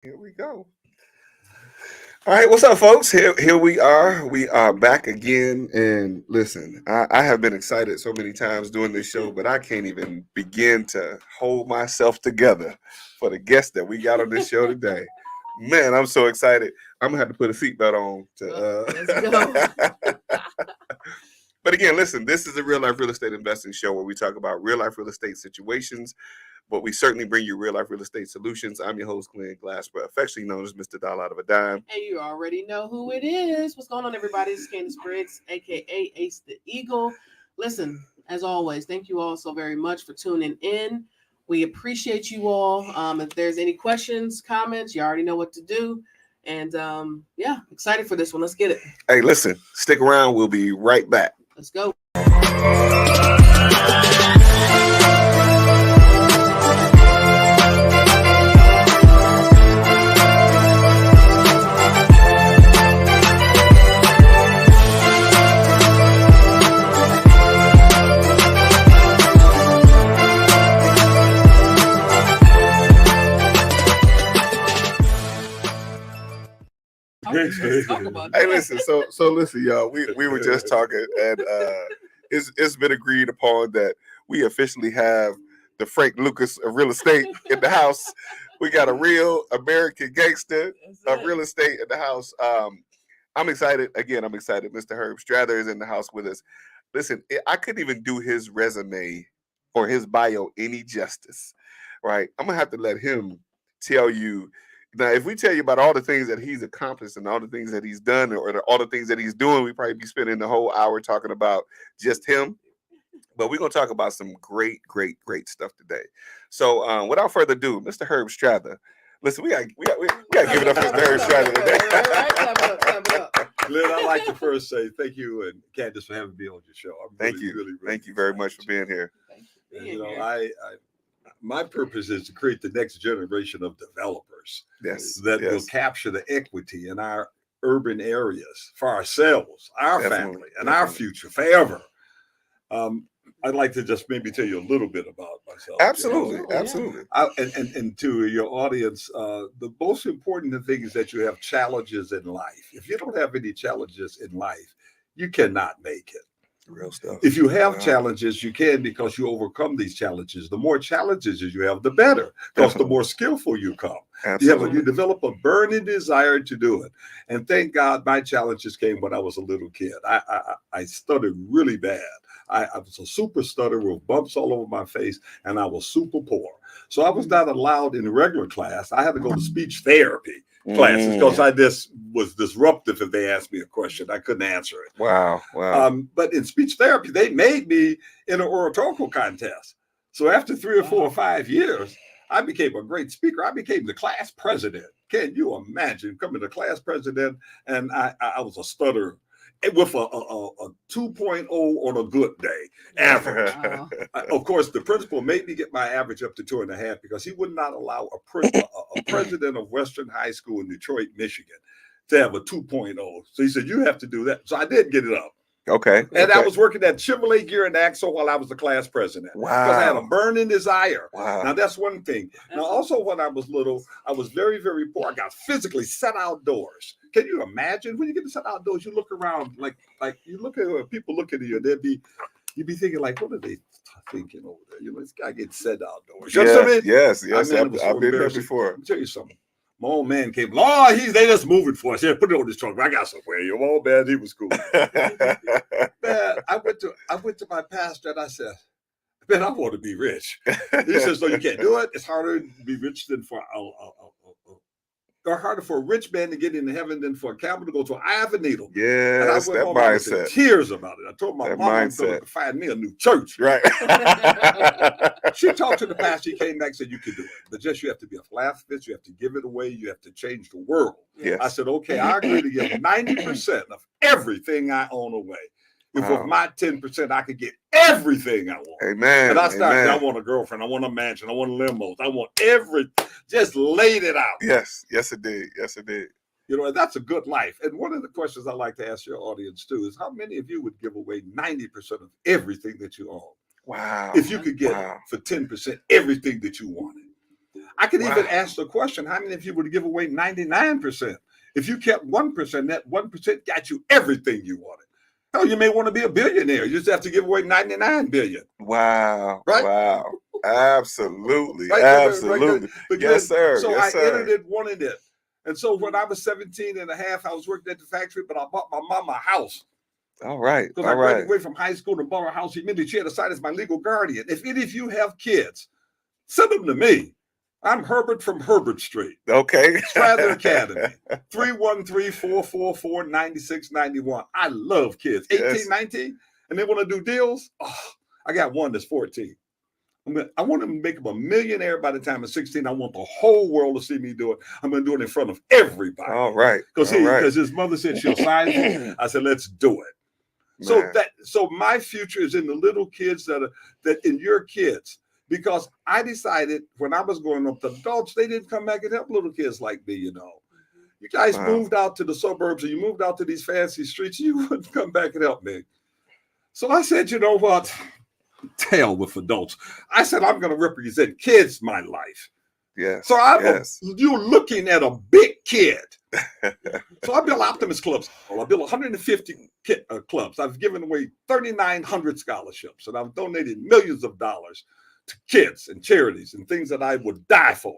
Here we go. All right, what's up, folks? Here we are. We are back again. And listen, I have been excited so many times doing this show, but I can't even begin to hold myself together for the guest that we got on this show today. Man, I'm so excited. I'm gonna have to put a seatbelt on to. Let's go. But again, listen, this is a real life real estate investing show where we talk about real life real estate situations, but we certainly bring you real life real estate solutions. I'm your host, Glenn Glasper, affectionately known as Mr. Dollar Out of a Dime. And you already know who it is. What's going on, everybody? This is Candace Briggs, aka Ace the Eagle. Listen, as always, thank you all so very much for tuning in. We appreciate you all. If there's any questions, comments, you already know what to do. And yeah, excited for this one. Let's get it. Hey, listen, stick around. We'll be right back. Let's go. Hey, listen. So listen, y'all. We were just talking, and it's been agreed upon that we officially have the Frank Lucas of real estate in the house. We got a real American gangster of real estate in the house. I'm excited. Again, I'm excited. Mr. Herb Strather is in the house with us. Listen, I couldn't even do his resume or his bio any justice, right? I'm gonna have to let him tell you. Now, if we tell you about all the things that he's accomplished and all the things that he's done or all the things that he's doing, we probably be spending the whole hour talking about just him. But we're going to talk about some great stuff today. So without further ado, Mr. Herb Strather. Listen, we got to give it up for Mr. Herb Strather today. Glenn, I'd like to first say thank you and Candace for having me on your show. Thank you. Thank you very much for being here. My purpose is to create the next generation of developers that will capture the equity in our urban areas for ourselves, our family, and our future forever. I'd like to just maybe tell you a little bit about myself. Absolutely. And to your audience, the most important thing is that you have challenges in life. If you don't have any challenges in life, you cannot make it. Real stuff. If you have challenges, you can because you overcome these challenges. The more challenges you have, the better, because the more skillful you come. You develop a burning desire to do it. And thank God my challenges came when I was a little kid. I stuttered really bad. I was a super stutterer with bumps all over my face, and I was super poor. So I was not allowed in the regular class. I had to go to speech therapy classes because I just was disruptive. If they asked me a question, I couldn't answer it. Wow. But in speech therapy, they made me in an oratorical contest. So after 3 or 4 or 5 years, I became a great speaker. I became the class president. Can you imagine coming to class president? And I was a stutterer with a 2.0 on a good day average. Wow. Of course, the principal made me get my average up to 2.5 because he would not allow a president of Western High School in Detroit, Michigan, to have a 2.0. So he said, you have to do that. So I did get it up. Okay. And I was working at Chevrolet Gear and Axle while I was the class president. Wow. Because I had a burning desire. Wow. Now, that's one thing. Now, also, when I was little, I was very, very poor. I got physically set outdoors. Can you imagine when you get to set outdoors, you look around like you look at people looking at you, and you'd be thinking like, what are they thinking over there? You know, this guy gets set outdoors. You know what I mean? Yes. I mean, I've been there before. Let me tell you something. My old man came. Oh, they just moving for us. Here, put it on this truck. I got somewhere. Your old man, he was cool. Man, I went to my pastor and I said, man, I want to be rich. He says, no, you can't do it. It's harder to be rich than or harder for a rich man to get into heaven than for a camel to go to an eye of a needle. Yeah, and I went home mindset. Tears about it. I told my mom I'm going to find me a new church. Right. She talked to the pastor. He came back and said, you can do it. But just you have to be a philanthropist. You have to give it away. You have to change the world. Yes. I said, okay, I agree to give 90% of everything I own away. If with my 10%, I could get everything I want. Amen. And I started, I want a girlfriend. I want a mansion. I want limos. I want everything. Just laid it out. Yes, it did. You know, that's a good life. And one of the questions I like to ask your audience too is how many of you would give away 90% of everything that you own? Wow. If you could get for 10% everything that you wanted. I could even ask the question, how many of you would give away 99%? If you kept 1%, that 1% got you everything you wanted. Hell, you may want to be a billionaire. You just have to give away 99 billion. Wow. Right? Wow. Absolutely. Right? Absolutely. But Yes, sir. So Yes, I sir. entered it, wanted it. And so when I was 17 and a half, I was working at the factory, but I bought my mama a house. All right. Because I graduated from high school and bought a house immediately. She had assigned as my legal guardian. If any of you have kids, send them to me. I'm Herbert from Herbert Street. Okay. Strather Academy. 313-444-9691. I love kids. 18, 19, and they want to do deals. Oh, I got one that's 14. I want to make him a millionaire by the time of 16. I want the whole world to see me do it. I'm going to do it in front of everybody. All right. Because his mother said she'll sign it. I said, let's do it. Man. So my future is in the little kids that in your kids. Because I decided when I was growing up, the adults, they didn't come back and help little kids like me, You guys moved out to the suburbs, or you moved out to these fancy streets, you wouldn't come back and help me. So I said, you know what? Hell with adults. I said, I'm going to represent kids my life. Yes. So you're looking at a big kid. So I built Optimist Clubs. I built 150 clubs. I've given away 3,900 scholarships, and I've donated millions of dollars to kids and charities and things that I would die for.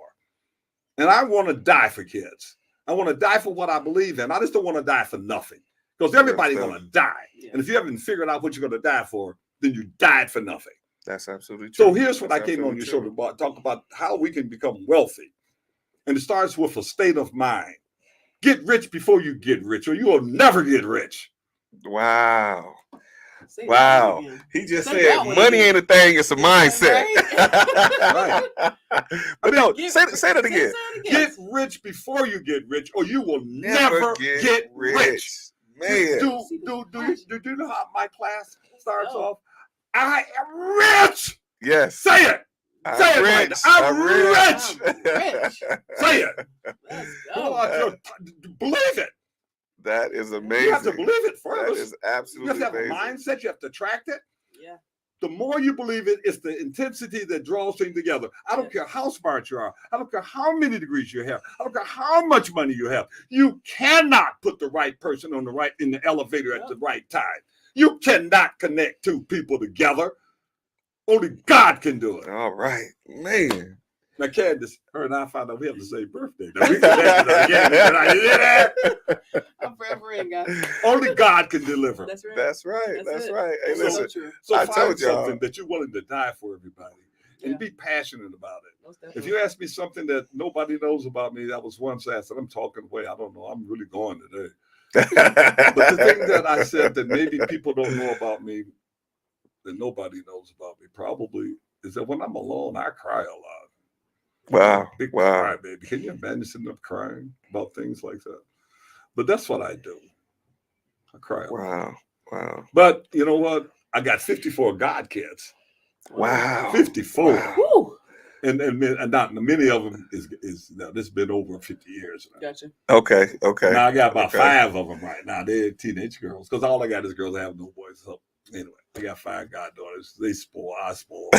And I want to die for kids. I want to die for what I believe in. I just don't want to die for nothing, because everybody's going to die. Yeah. And if you haven't figured out what you're going to die for, then you died for nothing. That's absolutely true. So here's what I came on your show to talk about: how we can become wealthy. And it starts with a state of mind. Get rich before you get rich, or you will never get rich. Wow. Wow. He just said money ain't a thing, it's a mindset. Right. But no, say that again. Get rich before you get rich, or you will never get rich. Man. Do you know how my class starts off? I am rich. Yes. Say it. Say it right now. I'm rich. Say it. Believe it. That is amazing. You have to believe it first. That is absolutely You have to have amazing. a mindset. You have to attract it. Yeah. The more you believe it, it's the intensity that draws things together. I don't care how smart you are. I don't care how many degrees you have. I don't care how much money you have. You cannot put the right person in the elevator at the right time. You cannot connect two people together. Only God can do it. All right, man. Now, Candace, her and I found out we have the same birthday. Now, we connected again. I'm forever in, guys. Only God can deliver. That's right. That's right. That's right. Hey, That's listen. So I find told y'all. something that you're willing to die for everybody, and be passionate about it. Most If you ask me something that nobody knows about me, that was once asked, and I'm talking away. I don't know. I'm really going today. But the thing that I said that maybe people don't know about me, that nobody knows about me, probably is that when I'm alone, I cry a lot. Wow. Big Wow. cry, baby. Can you imagine sitting up crying about things like that? But that's what I do. I cry a lot. Wow. Wow. But you know what? I got 54 God kids. Wow. 54. Wow. Woo. And not many of them is now, this has been over 50 years now. Gotcha. Okay. Okay. Now I got about Okay. 5 of them right now. They're teenage girls, because all I got is girls. I have no boys. So anyway, I got 5 goddaughters. They spoil. I spoil.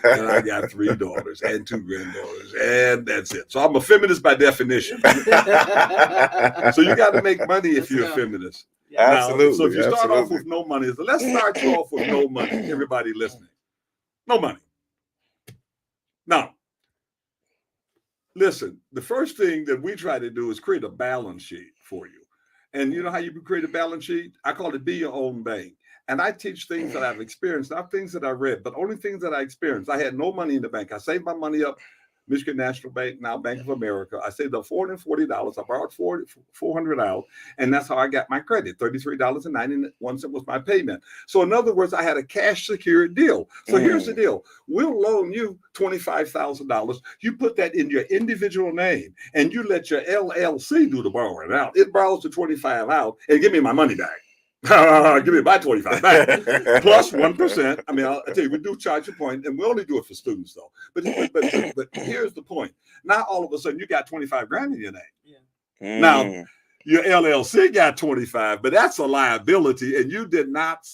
And I got 3 daughters and 2 granddaughters, and that's it. So I'm a feminist by definition. So you got to make money if you're a feminist. Yeah. Now, Absolutely. so if you start off Absolutely. with no money, let's start you off with no money. Everybody listening, no money. Now, listen, the first thing that we try to do is create a balance sheet for you. And you know how you create a balance sheet? I call it be your own bank. And I teach things that I've experienced, not things that I read, but only things that I experienced. I had no money in the bank. I saved my money up, Michigan National Bank, now Bank of America. I saved up $440. I borrowed $400 out, and that's how I got my credit. $33.91 was my payment. So in other words, I had a cash secured deal. So here's the deal. We'll loan you $25,000. You put that in your individual name, and you let your LLC do the borrowing out. It borrows the 25 out and give me my money back. Give me my 25 back. Plus 1%. I mean, I'll tell you, we do charge a point, and we only do it for students, though. But here's the point. Now, all of a sudden, you got 25 grand in your name. Yeah. Now, your LLC got 25, but that's a liability, and you did not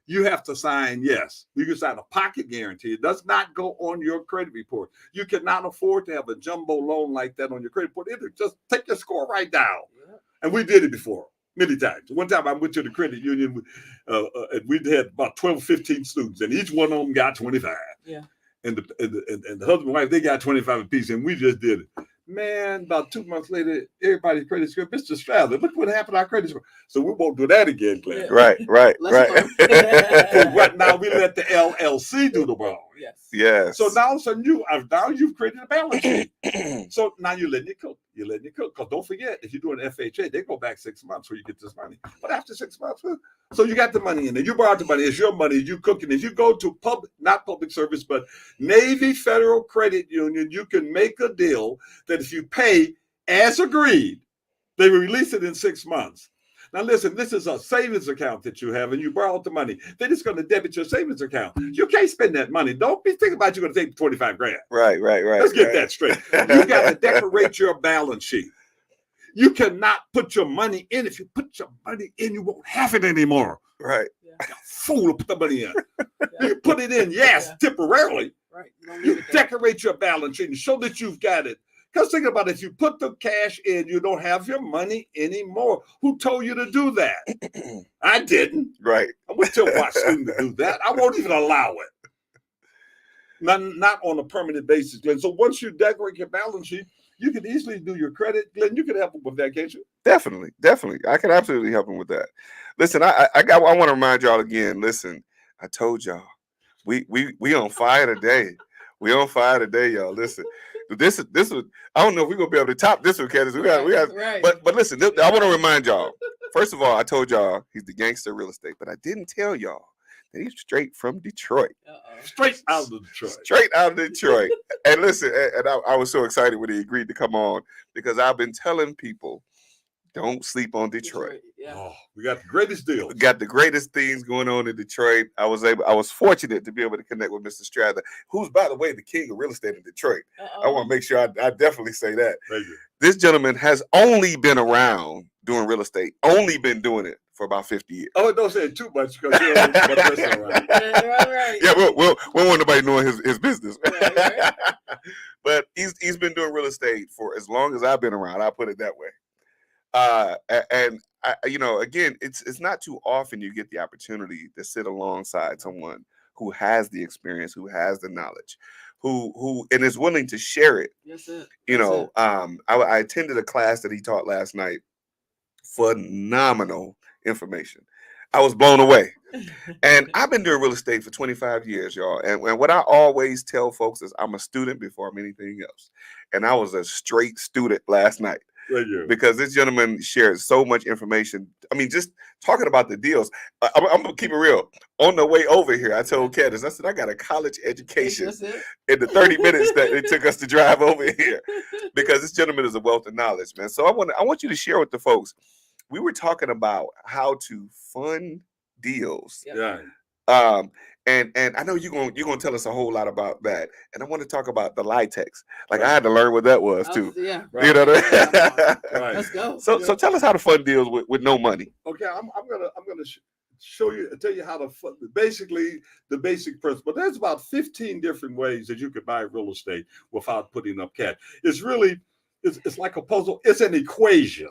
you have to sign yes. You can sign a pocket guarantee. It does not go on your credit report. You cannot afford to have a jumbo loan like that on your credit report. It'll just take your score right down. Yeah. And we did it before, many times. One time I went to the credit union, and we had about 12, 15 students, and each one of them got 25. Yeah. And the husband and wife, they got 25 apiece, and we just did it. Man, about 2 months later, everybody's credit score, Mr. Strather, look what happened to our credit score. So we won't do that again, Glenn. Yeah. Right. Right now, we let the LLC do the borrowing. Yes. Yes. So now, you've created a balance sheet. So now you're letting it cook. Because don't forget, if you're doing FHA, they go back 6 months where you get this money. But after 6 months, so you got the money in there. You borrowed the money. It's your money. You cooking. If you go to not public service, but Navy Federal Credit Union, you can make a deal that if you pay as agreed, they will release it in 6 months. Now, listen, this is a savings account that you have, and you borrowed the money. They're just going to debit your savings account. You can't spend that money. Don't be thinking about you're going to take 25 grand. Right. Let's get that straight. You got to decorate your balance sheet. You cannot put your money in. If you put your money in, you won't have it anymore. Right. Like a fool to put the money in. You put it in, temporarily. Right. You decorate your balance sheet and show that you've got it. Because think about it, if you put the cash in, you don't have your money anymore. Who told you to do that? I didn't. Right. I wouldn't tell my student to do that. I won't even allow it. Not on a permanent basis, Glenn. So once you decorate your balance sheet, you can easily do your credit. Glenn, you can help them with that, can't you? Definitely. I can absolutely help him with that. Listen, I want to remind y'all again. Listen, I told y'all, we on fire today. We on fire today, y'all. Listen, this is. I don't know if we're gonna be able to top this one, Candace. We got. Right. But listen, I want to remind y'all. First of all, I told y'all he's the gangster real estate, but I didn't tell y'all that he's straight from Detroit. Straight out of Detroit. Straight out of Detroit. And listen, and I was so excited when he agreed to come on because I've been telling people, don't sleep on Detroit. Yeah. Oh, we got the greatest deal. We got the greatest things going on in Detroit. I was fortunate to be able to connect with Mr. Strather, who's, by the way, the king of real estate in Detroit. I want to make sure I definitely say that. Thank you. This gentleman has only been around doing real estate, only been doing it for about 50 years. Oh, don't say it too much because you don't know what that's all right. Right. Yeah, we don't want nobody knowing his business. Right. But he's been doing real estate for as long as I've been around. I'll put it that way. And I, again, it's not too often you get the opportunity to sit alongside someone who has the experience, who has the knowledge, who and is willing to share it. That's it. I attended a class that he taught last night. Phenomenal information. I was blown away. And I've been doing real estate for 25 years, y'all. And what I always tell folks is I'm a student before I'm anything else. And I was a straight student last night. Because this gentleman shared so much information. I mean, just talking about the deals. I'm going to keep it real. On the way over here, I told Candace, I said, I got a college education in the 30 minutes that it took us to drive over here. Because this gentleman is a wealth of knowledge, man. So I want you to share with the folks. We were talking about how to fund deals. Yeah. And I know you're gonna tell us a whole lot about that. And I want to talk about the LIHTC. Like I had to learn what that was too. Yeah. Right. You know what I mean? Right. Let's go. So tell us how to fund deals with no money. Okay, I'm gonna tell you how to fund, basically the basic principle. There's about 15 different ways that you could buy real estate without putting up cash. It's like a puzzle. It's an equation.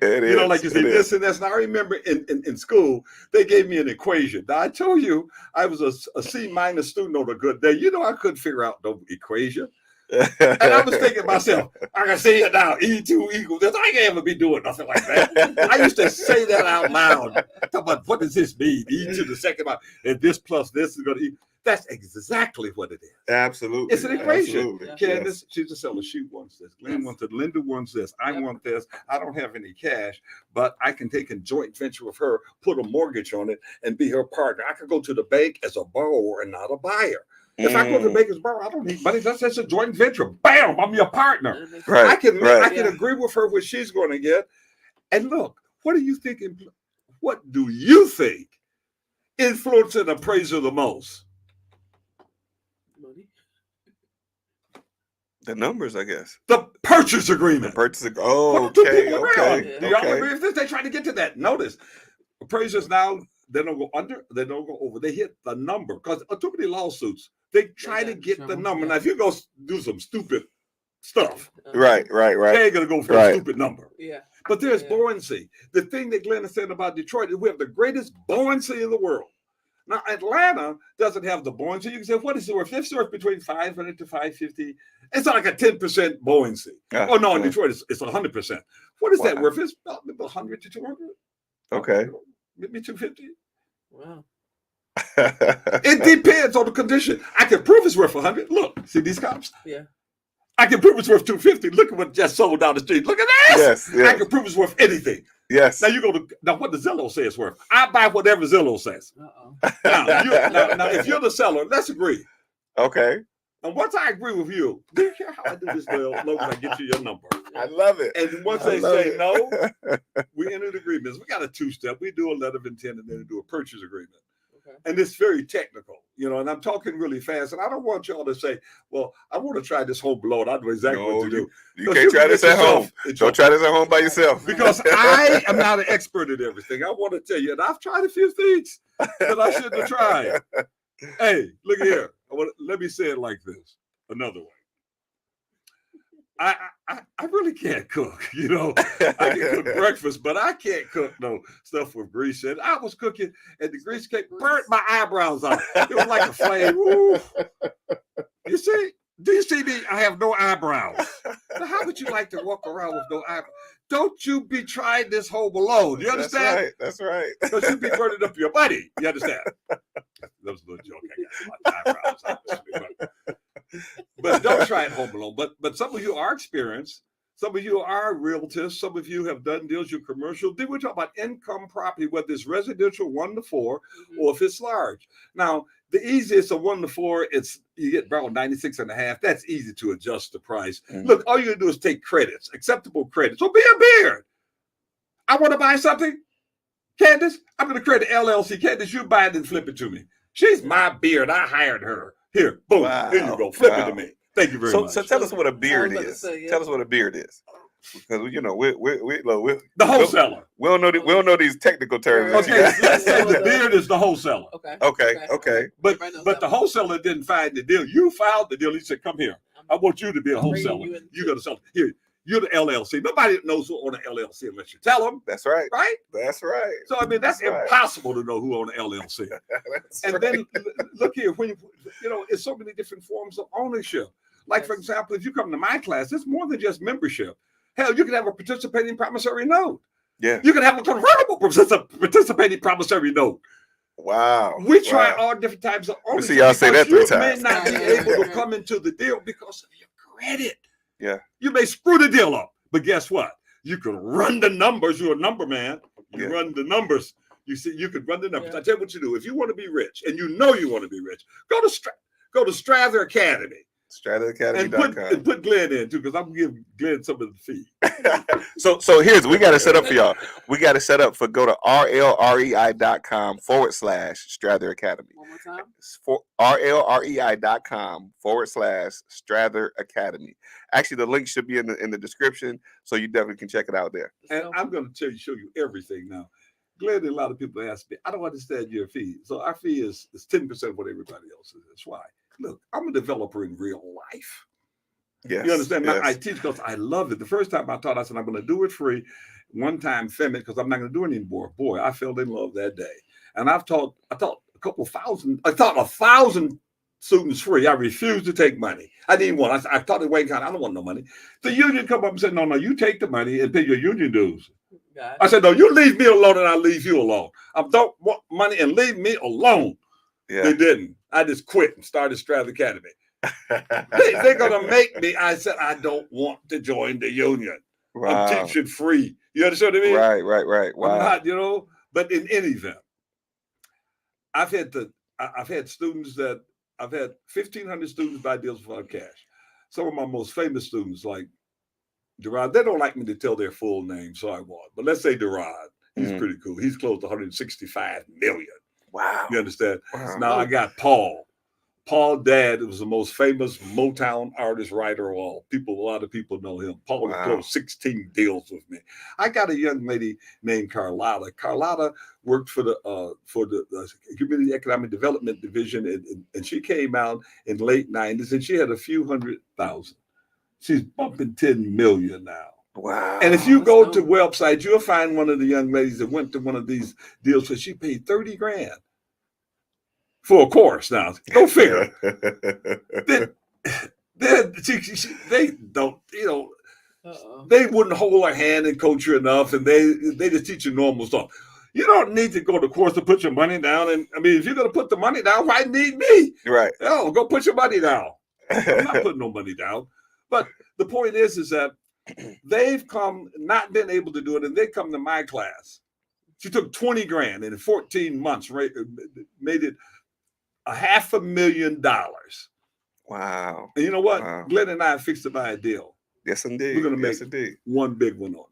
It is. Like you say this and this. And I remember in school, they gave me an equation. Now, I told you I was a C- student on a good day. I couldn't figure out the equation. And I was thinking to myself, I can say it now, E2 equals this. I can't ever be doing nothing like that. I used to say that out loud. But what does this mean? E to the second, and this plus this is going to equal. That's exactly what it is. Absolutely. It's an equation. Absolutely. Candace, she's a seller. She wants this. Glenn wants it. Linda wants this. I want this. I don't have any cash, but I can take a joint venture with her, put a mortgage on it, and be her partner. I could go to the bank as a borrower and not a buyer. If I go to the bank as a borrower, I don't need money. That's a joint venture. Bam! I'm your partner. Right. I can agree with her what she's going to get. And look, what do you think influences an appraiser the most? The numbers, I guess. The purchase agreement. Okay. Do y'all agree with this? They try to get to that. Notice, appraisers now, They don't go under. They don't go over. They hit the number because too many lawsuits. They try to get the number. Now, if you go do some stupid stuff, right. they ain't gonna go for a stupid number. Yeah. But there's buoyancy. The thing that Glenn is saying about Detroit is we have the greatest buoyancy in the world. Now, Atlanta doesn't have the buoyancy. You can say, what is it worth? It's worth between 500 to 550. It's like a 10% buoyancy. Oh, no, in Detroit, it's 100%. What is that worth? It's about 100 to 200. Okay. Maybe 250. Wow. It depends on the condition. I can prove it's worth 100. Look, see these cops? Yeah. I can prove it's worth 250. Look at what just sold down the street. Look at this. Yes. I can prove it's worth anything. Yes. Now what does Zillow say it's worth? I buy whatever Zillow says. Now, if you're the seller, let's agree. Okay. And once I agree with you, do you care how I do this, Lil? Long as I get you your number. I love it. And once they say no, we enter the agreements. We got a two-step. We do a letter of intent and then we do a purchase agreement. Okay. And it's very technical, and I'm talking really fast. And I don't want y'all to say, well, I want to try this home below. I know exactly what to do. You can't try this at home. Don't try this at home by yourself. Because I am not an expert at everything. I want to tell you, and I've tried a few things that I shouldn't have tried. Hey, look here. Let me say it like this. Another way. I really can't cook, I can cook breakfast, but I can't cook no stuff with grease in it. I was cooking and the grease cake burnt my eyebrows out. It was like a flame. Ooh. You see? Do you see me? I have no eyebrows. So how would you like to walk around with no eyebrows? Don't you be trying this home alone. You understand? That's right. Because you be burning up your money. You understand? That was a little joke I got about eyebrows. But don't try it home alone. But some of you are experienced. Some of you are realtors. Some of you have done deals, you're commercial. Then we talk about income property, whether it's residential 1 to 4 or if it's large. Now, the easiest of 1 to 4, you get about 96.5. That's easy to adjust the price. Look, all you gotta do is take credits, acceptable credits. So be a beard. I want to buy something. Candace, I'm going to create an LLC. Candace, you buy it and flip it to me. She's my beard. I hired her. Here, boom. Wow. Here you go. Flip it to me. Thank you very much. So tell us what a beard is. Tell us what a beard is. Because we're the wholesaler. We don't know these technical terms. Okay, let's say the beard is the wholesaler. Okay. But the wholesaler didn't find the deal. You filed the deal. He said, "Come here. I want you to be a wholesaler. You got to sell it. Here. You're the LLC. Nobody knows who own an LLC unless you tell them. That's right. Right? That's right. So, I mean, that's impossible to know who own an LLC. Then, look here, when it's so many different forms of ownership. Like, for example, if you come to my class, it's more than just membership. Hell, you can have a participating promissory note. Yeah. You can have a convertible participating promissory note. Wow. We try all different types of ownership. See y'all say that 3 times. You may not be able to come into the deal because of your credit. Yeah. You may screw the deal up, but guess what? You can run the numbers. You're a number man. You run the numbers. You see, you can run the numbers. I tell you what you do. If you want to be rich, and you know you want to be rich, go to Strather Academy. StratherAcademy.com. And put Glenn in too, because I'm gonna give Glenn some of the fee. So we got to set up for y'all. We got to set up for go to rlrei.com/Strather Academy. One more time. For rlrei.com/Strather Academy. Actually, the link should be in the description, so you definitely can check it out there. And I'm going to show you everything now. Glenn, a lot of people ask me, I don't understand your fee. So our fee is 10% of what everybody else is. That's why. Look, I'm a developer in real life. Yes, you understand? Yes. I teach because I love it. The first time I taught, I said, I'm going to do it free. One time, because I'm not going to do it anymore. Boy, I fell in love that day. And I taught a couple thousand. I taught 1,000 students free. I refused to take money. I didn't want. I taught in Wayne County. I don't want no money. The union come up and said, no, you take the money and pay your union dues. I said, no, you leave me alone and I'll leave you alone. I don't want money and leave me alone. Yeah. They didn't. I just quit and started Strather Academy. They're going to make me. I said, I don't want to join the union. Wow. I'm teaching free. You understand what I mean? Right. Wow. I'm not, but in any event, I've had students that I've had 1,500 students buy deals for cash. Some of my most famous students, like Derod, they don't like me to tell their full name, so I won't. But let's say Derod. He's pretty cool. He's close to 165 million. Wow. You understand? Wow. Now I got Paul. Paul Dad was the most famous Motown artist, writer of all. A lot of people know him. Paul Wow. closed 16 deals with me. I got a young lady named Carlotta. Carlotta worked for the Community Economic Development Division, and she came out in late 90s, and she had a few 100,000. She's bumping 10 million now. Wow. And if you That's go dope. to websites, you'll find one of the young ladies that went to one of these deals where she paid 30 grand for a course. Now, go figure. They don't, they wouldn't hold her hand and coach you enough, and they just teach you normal stuff. You don't need to go to course to put your money down. And I mean, if you're going to put the money down, why need me? Right. Oh, go put your money down. I'm not putting no money down. But the point is that they've not been able to do it, and they come to my class. She took 20 grand and in 14 months made it $500,000. Wow. And you know what? Wow. Glenn and I fixed to buy a deal. Yes, indeed. We're going to make indeed. one big one on it.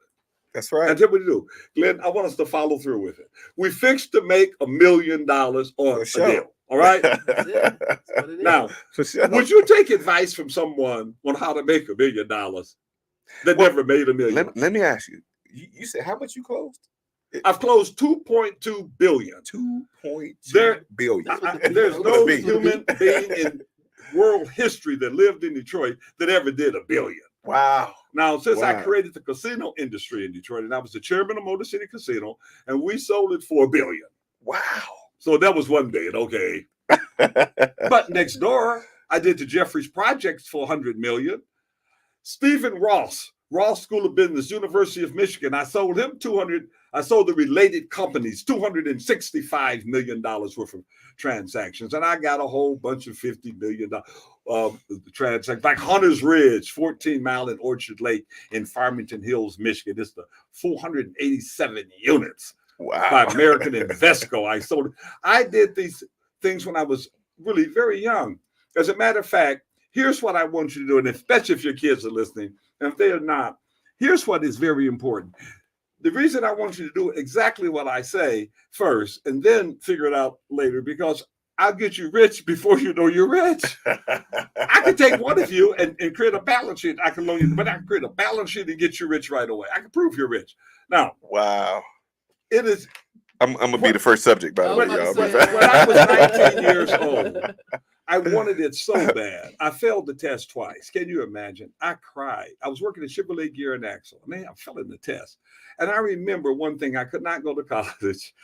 That's right. That's what we do. Glenn, I want us to follow through with it. We fixed to make $1 million on a deal. All right? That's it. That's what it is. Now, For sure. would you take advice from someone on how to make $1 million that never made $1 million? Let me ask you. You said how much you closed? I've closed $2.2 billion. 2.2 billion. There's no Big. human being in world history that lived in Detroit that ever did $1 billion. Wow. Now, since I Wow. created the casino industry in Detroit, and I was the chairman of Motor City Casino, and we sold it for $1 billion. Wow. So that was one day, okay. But next door, I did the Jeffries Projects for $100 million. Stephen Ross School of Business, University of Michigan. I sold him I sold the related companies $265 million worth of transactions. And I got a whole bunch of $50 million transactions, like Hunter's Ridge, 14 Mile in Orchard Lake in Farmington Hills, Michigan. It's the 487 units Wow. by American Invesco. I did these things when I was really very young. As a matter of fact, here's what I want you to do, and especially if your kids are listening, and if they are not, here's what is very important. The reason I want you to do exactly what I say first, and then figure it out later, because I'll get you rich before you know you're rich. I can take one of you and create a balance sheet. I can loan you, but I can create a balance sheet and get you rich right away. I can prove you're rich. Now, Wow. it is. I'm gonna be the first subject, by the way, When y'all. I was 19 years old, I wanted it so bad. I failed the test twice. Can you imagine? I cried. I was working at Chevrolet Gear and Axle. Man, I fell in the test. And I remember one thing, I could not go to college.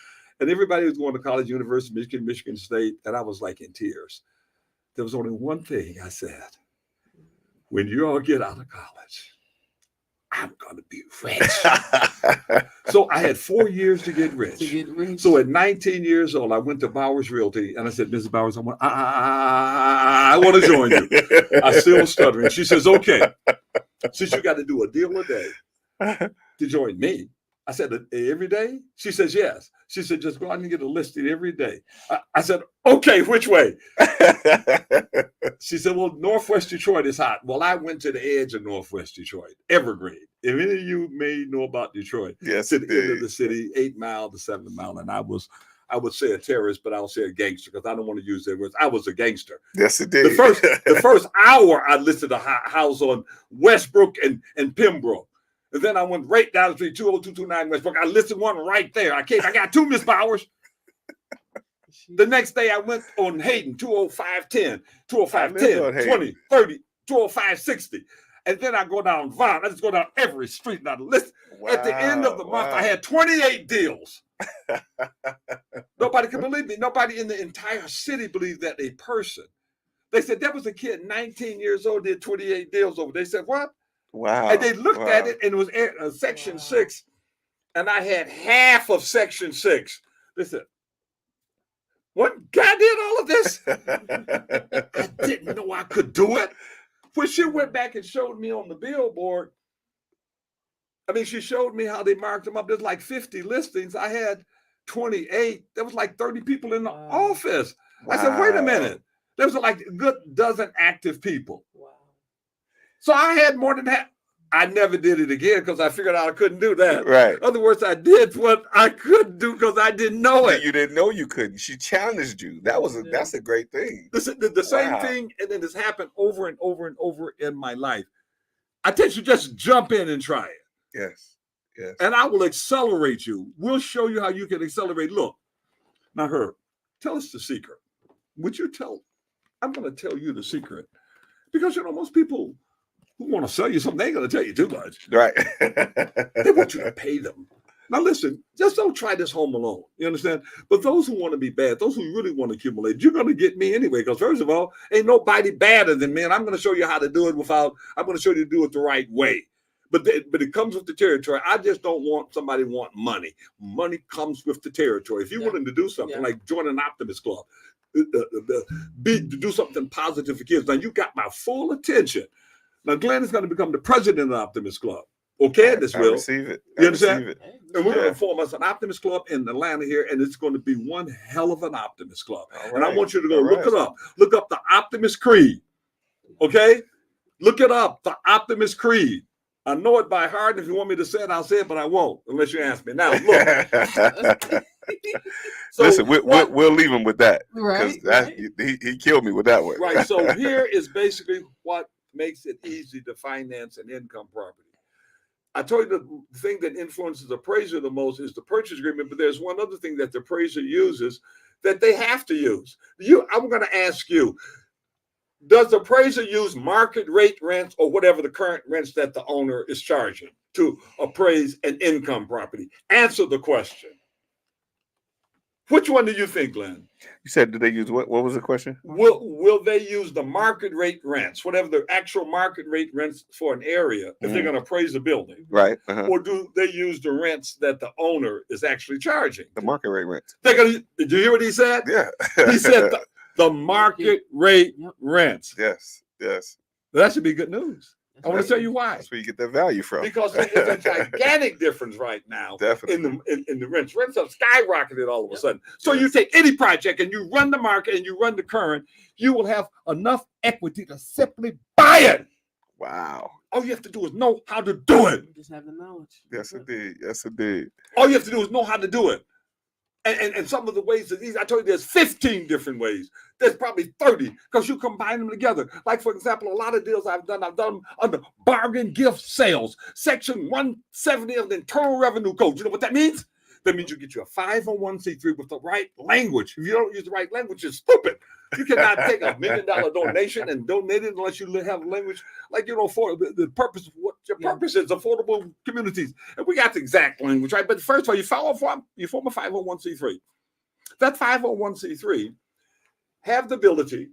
And everybody was going to college, University of Michigan, Michigan State. And I was like in tears. There was only one thing I said. When you all get out of college, I'm going to be rich. So I had 4 years to get rich. So at 19 years old, I went to Bowers Realty and I said, Mrs. Bowers, I want to join you. I still was stuttering. She says, okay, since you got to do a deal a day to join me. I said, every day? She says, yes. She said, just go out and get a listing every day. I said, okay, which way? She said, well, Northwest Detroit is hot. Well, I went to the edge of Northwest Detroit, Evergreen. If any of you may know about Detroit, Yes, to the end of indeed. the city, 8 Mile to 7 Mile. And I would say a terrorist, but I'll say a gangster because I don't want to use that word. I was a gangster. Yes, it did. The first hour I listed a house on Westbrook and Pembroke. And then I went right down the street, 20229 Westbrook. I listed one right there. I got two, Miss Bowers. The next day I went on Hayden, 20510, 20510, 20, 30, 20560. And then I go down Vaughn. I just go down every street. Now list. At the end of the month, I had 28 deals. Nobody could believe me. Nobody in the entire city believed that a person. They said, there was a kid, 19 years old, did 28 deals over. They said, what? Wow. And they looked at it, and it was Section 6, and I had half of Section 6. They said, what guy did all of this? I didn't know I could do it. When she went back and showed me on the billboard, I mean, she showed me how they marked them up. There's like 50 listings. I had 28. There was like 30 people in the office. Wow. I said, wait a minute. There was like a good dozen active people. Wow. So I had more than half. I never did it again because I figured out I couldn't do that. Right. In other words, I did what I couldn't do because I didn't know it. You didn't know you couldn't. She challenged you. That's a great thing. The same thing, and then this happened over and over and over in my life. I tell you, just jump in and try it. Yes. Yes. And I will accelerate you. We'll show you how you can accelerate. Look, now, Herb, tell us the secret. Would you tell? I'm going to tell you the secret because most people who want to sell you something, they ain't going to tell you too much. Right. They want you to pay them. Now, listen, just don't try this home alone. You understand? But those who want to be bad, those who really want to accumulate, you're going to get me anyway. Because first of all, ain't nobody badder than me. And I'm going to show you how to do it I'm going to show you to do it the right way. But it comes with the territory. I just don't want somebody want money. Money comes with the territory. If you're willing to do something like join an Optimist Club, do something positive for kids. Now, you got my full attention. Now, Glenn is going to become the president of the Optimist Club. Okay, this will. Receive it. You understand? It. And we're going to form us an Optimist Club in Atlanta here, and it's going to be one hell of an Optimist Club. Right. And I want you to go look it up. Look up the Optimist Creed. Okay? Look it up, the Optimist Creed. I know it by heart. If you want me to say it, I'll say it, but I won't unless you ask me. Now, look. So listen, we'll leave him with that. Right. He killed me with that one. Right. So here is basically what makes it easy to finance an income property. I told you the thing that influences the appraiser the most is the purchase agreement, but there's one other thing that the appraiser uses that they have to use. I'm going to ask you, does the appraiser use market rate rents or whatever the current rents that the owner is charging to appraise an income property? Answer the question. Which one do you think, Glenn? You said, do they use what? What was the question? Will they use the market rate rents, whatever the actual market rate rents for an area, if they're going to appraise a building? Right. Or do they use the rents that the owner is actually charging? The market rate rents. Did you hear what he said? Yeah. He said the market rate rents. Yes. Yes. That should be good news. I want to tell you why. That's where you get that value from. Because there's a gigantic difference right now. Definitely. in the rents. Rents have skyrocketed all of a sudden. So you take any project and you run the market and you run the current, you will have enough equity to simply buy it. Wow. All you have to do is know how to do it. You just have the knowledge. Yes, indeed. Yes, indeed. All you have to do is know how to do it. And some of the ways that I told you there's 15 different ways. There's probably 30 because you combine them together. Like, for example, a lot of deals I've done them under bargain gift sales, Section 170 of the Internal Revenue Code. You know what that means? That means you get you a 501c3 with the right language. If you don't use the right language, you're stupid. You cannot take $1 million donation and donate it unless you have language like, for the purpose of what your purpose is, affordable communities. And we got the exact language, right? But first of all, you form a 501c3. That 501c3 have the ability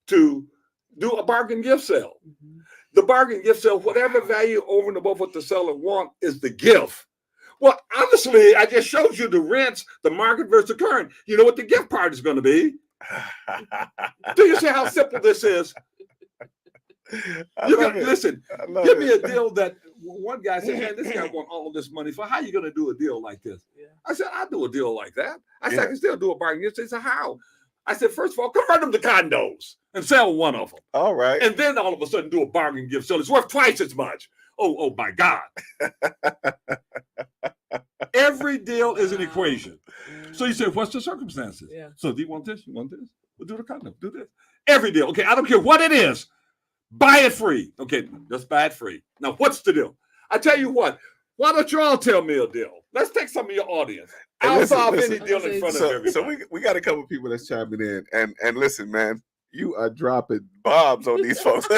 to do a bargain gift sale. Mm-hmm. The bargain gift sale, whatever value over and above what the seller wants is the gift. Well, honestly, I just showed you the rents, the market versus the current. You know what the gift part is going to be? Do you see how simple this is? Listen, give me a deal that one guy said, man, this guy want all of this money for. How are you going to do a deal like this? Yeah. I said, I'll do a deal like that. I said, I can still do a bargain. He said, how? I said, first of all, convert them to condos and sell one of them. All right. And then all of a sudden do a bargain gift sale. It's worth twice as much. Oh my God. Every deal is an equation. So you say, what's the circumstances? Yeah. So do you want this? You want this? We'll do the condo. Do this. Every deal. Okay, I don't care what it is. Buy it free. Okay, just buy it free. Now, what's the deal? I tell you what. Why don't you all tell me a deal? Let's take some of your audience. I'll solve any deal in front of everybody. So we got a couple of people that's chiming in. And listen, man, you are dropping bombs on these folks.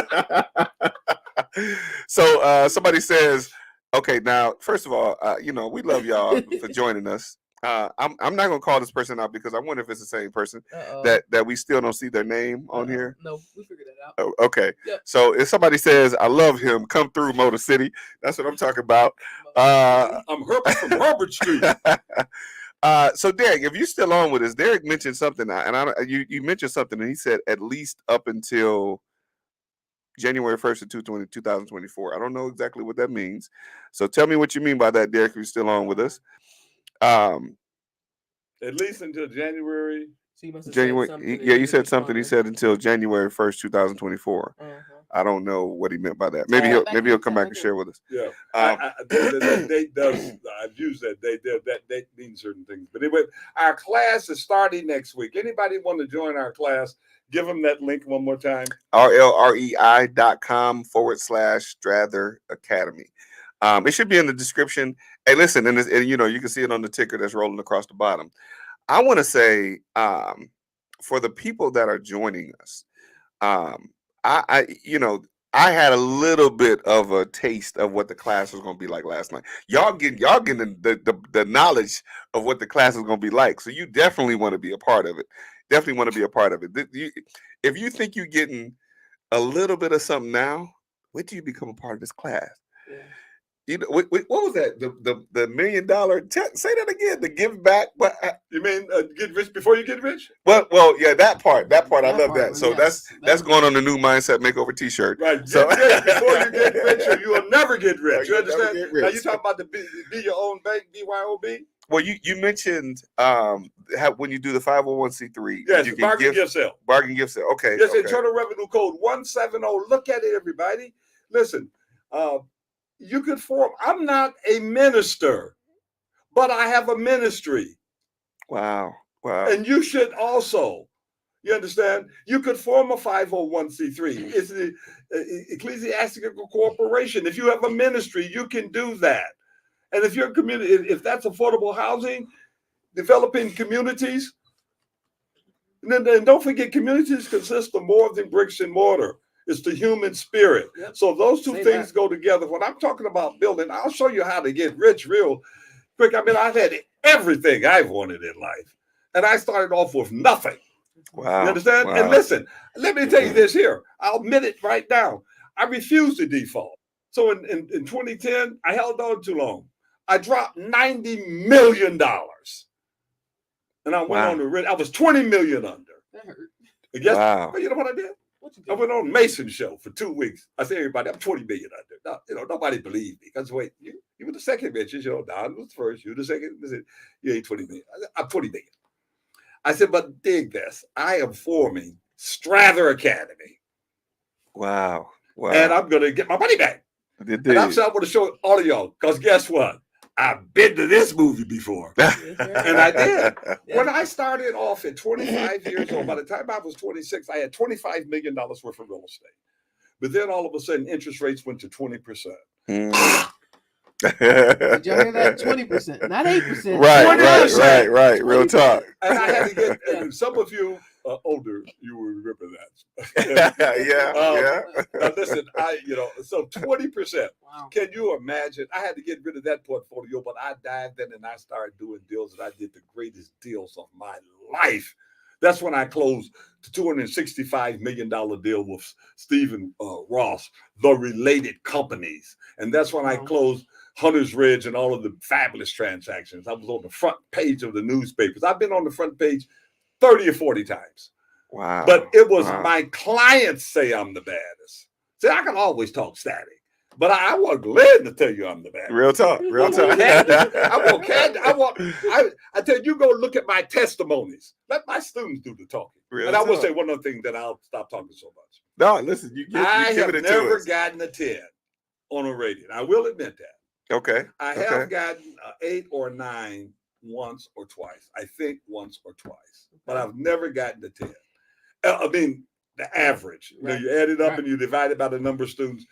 So somebody says, okay, now, first of all, we love y'all for joining us. I'm not gonna call this person out because I wonder if it's the same person that we still don't see their name on here. No, we figured it out. Oh, okay. Yep. So if somebody says, I love him, come through Motor City. That's what I'm talking about. I'm Herbert from Herbert Street. So Derek, if you're still on with us, Derek mentioned something, and you mentioned something, and he said at least up until January 1st of 2024. I don't know exactly what that means. So tell me what you mean by that, Derek, if you're still on with us. At least until January So you must have January. said something. Yeah, you said something. He said until January 1st, 2024. I don't know what he meant by that. Maybe he'll come back and share with us. Yeah, that date does. I've used that date. That date means certain things. But anyway, our class is starting next week. Anybody want to join our class? Give them that link one more time. rlrei.com/Strather Academy. It should be in the description. Hey, listen, and you know, you can see it on the ticker that's rolling across the bottom. I want to say, for the people that are joining us, I had a little bit of a taste of what the class was going to be like last night. Y'all getting the knowledge of what the class is going to be like. So you definitely want to be a part of it. Definitely want to be a part of it. If you think you're getting a little bit of something now, wait till you become a part of this class. Yeah. You know, what was that? The $1 million? Say that again. The give back. But you mean get rich before you get rich? Well, yeah, that part. I love that. So yes, that's going on the new Mindset Makeover T-shirt. Right. So rich before you get rich, or you will never get rich. You understand? Now you talking about the be your own bank, BYOB. Well, you mentioned when you do the 501c3. Yes, you bargain gift sale. Bargain gift sale. Okay. Yes, okay. Internal Revenue Code 170. Look at it, everybody. Listen. You could form. I'm not a minister, but I have a ministry. Wow. And you should also. You understand? You could form a 501c3. It's the ecclesiastical corporation. If you have a ministry, you can do that. And if your community, if that's affordable housing, developing communities, then don't forget, communities consist of more than bricks and mortar. It's the human spirit. Yep. So those two things go together. When I'm talking about building, I'll show you how to get rich real quick. I mean, I've had everything I've wanted in life. And I started off with nothing. Wow. You understand? Wow. And listen, let me tell you this here. I'll admit it right now. I refused to default. So in 2010, I held on too long. I dropped $90 million. And I went on to I was 20 million under. That hurt. And guess, you know what I did? I went on Mason show for 2 weeks. I said, everybody, I'm 20 million under. No, nobody believed me. Because wait, you were the second bitches, Don was first, you the second. You ain't 20 million. I'm 20 million. I said, but dig this. I am forming Strather Academy. Wow. And I'm going to get my money back. And I'm going to show all of y'all. Because guess what? I've been to this movie before. And I did. When I started off at 25 years old, by the time I was 26, I had $25 million worth of real estate. But then all of a sudden, interest rates went to 20%. Did y'all hear that? 20%, not 8%. Right. Real talk. And I had to get, and some of you older, you will remember that. Yeah. Now listen, so 20%. Wow. Can you imagine? I had to get rid of that portfolio, but I dived in and I started doing deals, and I did the greatest deals of my life. That's when I closed the $265 million deal with Stephen Ross, the related companies. And that's when I closed Hunter's Ridge and all of the fabulous transactions. I was on the front page of the newspapers. I've been on the front page 30 or 40 times. Wow. But it was my clients say I'm the baddest. See, I can always talk static, but I want Glenn to tell you I'm the baddest. Real talk. I tell you, go look at my testimonies. Let my students do the talking. I will say one other thing that I'll stop talking so much. No, listen, I have never gotten a 10 on a radio. I will admit that. Okay. I have gotten 8 or 9 once or twice. I think once or twice, but I've never gotten a 10. I mean, the average. You add it up and you divide it by the number of students.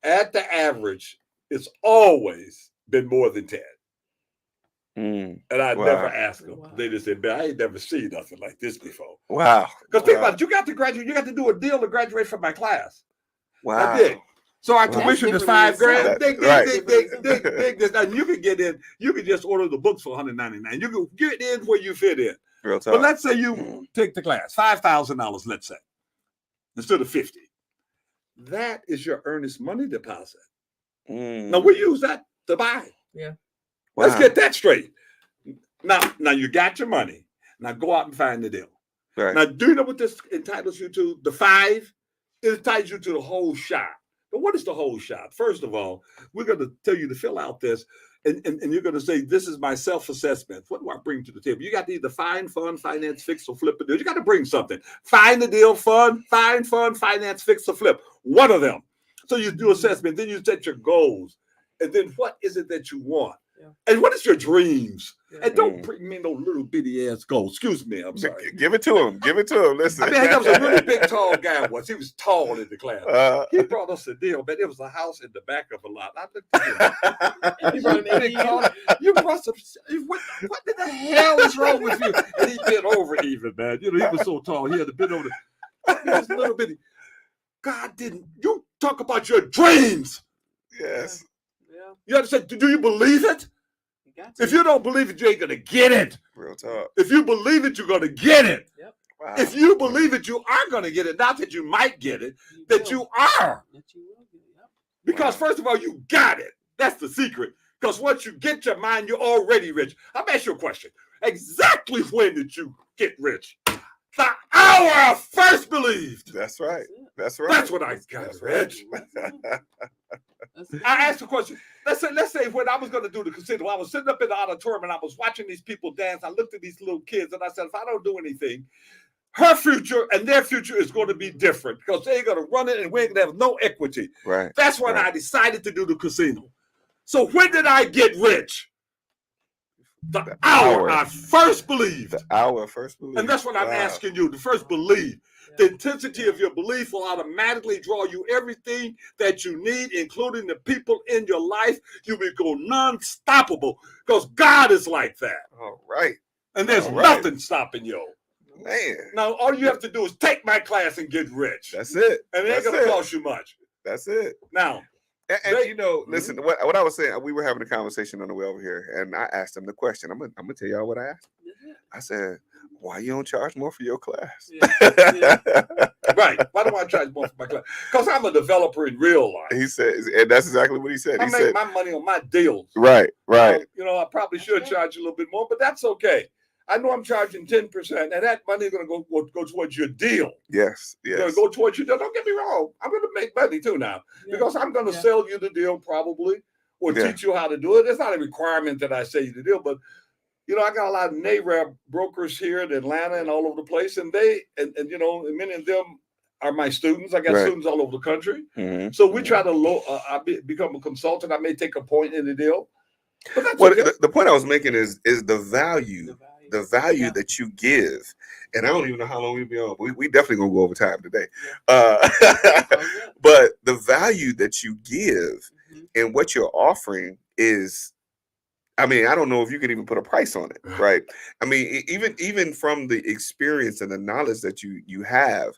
At the average, it's always been more than 10. And I never asked them. They just said, man, I ain't never seen nothing like this before. Wow. Because think about it, you got to graduate, you got to do a deal to graduate from my class. Wow. I did. So our tuition is $5,000. Dig this. And you can get in, you can just order the books for $199. You can get in where you fit in. Real talk. But let's say you take the class, $5,000, let's say, instead of $50,000. That is your earnest money deposit. Now we use that to buy. Yeah. Wow. Let's get that straight. Now you got your money. Now go out and find the deal. Right. Now, do you know what this entitles you to? The 5, it entitles you to the whole shop. But what is the whole shop? First of all, we're going to tell you to fill out this. and you're going to say, this is my self-assessment. What do I bring to the table? You got to either find, fund, finance, fix, or flip a deal. You got to bring something. Find the deal, fund, finance, fix, or flip. One of them. So you do assessment, then you set your goals. And then what is it that you want? Yeah. And what is your dreams? Yeah. And don't bring me no little bitty ass goals. Excuse me, I'm sorry. Give it to him. Give it to him. Listen. I mean, there was a really big, tall guy once. He was tall in the class. He brought us a deal, but it was a house in the back of a lot. I looked at him. He brought an big car. You brought some. What the hell is wrong with you? And he bent over even, man. You know, he was so tall. He had to bend over. He was a little bitty. God didn't. You talk about your dreams. Yes. Yeah. You understand? Do you believe it? If you don't believe it, you ain't gonna get it. Real talk. If you believe it, you're gonna get it. Yep. Wow. If you believe it, you are gonna get it. Not that you might get it, that you are. That you will get it. Yep. Because first of all, you got it. That's the secret. Because once you get your mind, you're already rich. I'm gonna ask you a question. Exactly when did you get rich? The hour I first believed. That's right. That's right. That's when I got rich. I asked the question. Let's say when I was going to do the casino, I was sitting up in the auditorium and I was watching these people dance. I looked at these little kids and I said, if I don't do anything, her future and their future is going to be different because they're going to run it and we're going to have no equity. Right. That's when I decided to do the casino. So when did I get rich? The hour I first believed. The hour first believed. And that's what I'm asking you. The first believe. The intensity of your belief will automatically draw you everything that you need, including the people in your life. You will go non-stoppable because God is like that. All right. And there's nothing stopping you. Man. Now, all you have to do is take my class and get rich. That's it. And it ain't going to cost you much. That's it. Now. And you know, listen, what I was saying, we were having a conversation on the way over here, and I asked him the question. I'm gonna tell y'all what I asked. I said, why you don't charge more for your class? Yeah. Right. Why don't I charge more for my class? Because I'm a developer in real life. He said, and that's exactly what he said. I make my money on my deals. Right. You know, I probably should charge a little bit more, but that's okay. I know I'm charging 10%, and that money is going to go towards your deal. Yes. It's going to go towards your deal. Don't get me wrong. I'm going to make money too now because I'm going to sell you the deal probably or teach you how to do it. It's not a requirement that I say you the deal, but you know, I got a lot of NAREB brokers here in Atlanta and all over the place, and they and you know, many of them are my students. I got students all over the country, so we try to become a consultant. I may take a point in the deal. But that's the point I was making is the value. The value that you give, and I don't even know how long we'll be on. We definitely gonna go over time today. But the value that you give and what you're offering is, I mean, I don't know if you can even put a price on it, right? I mean, even from the experience and the knowledge that you have,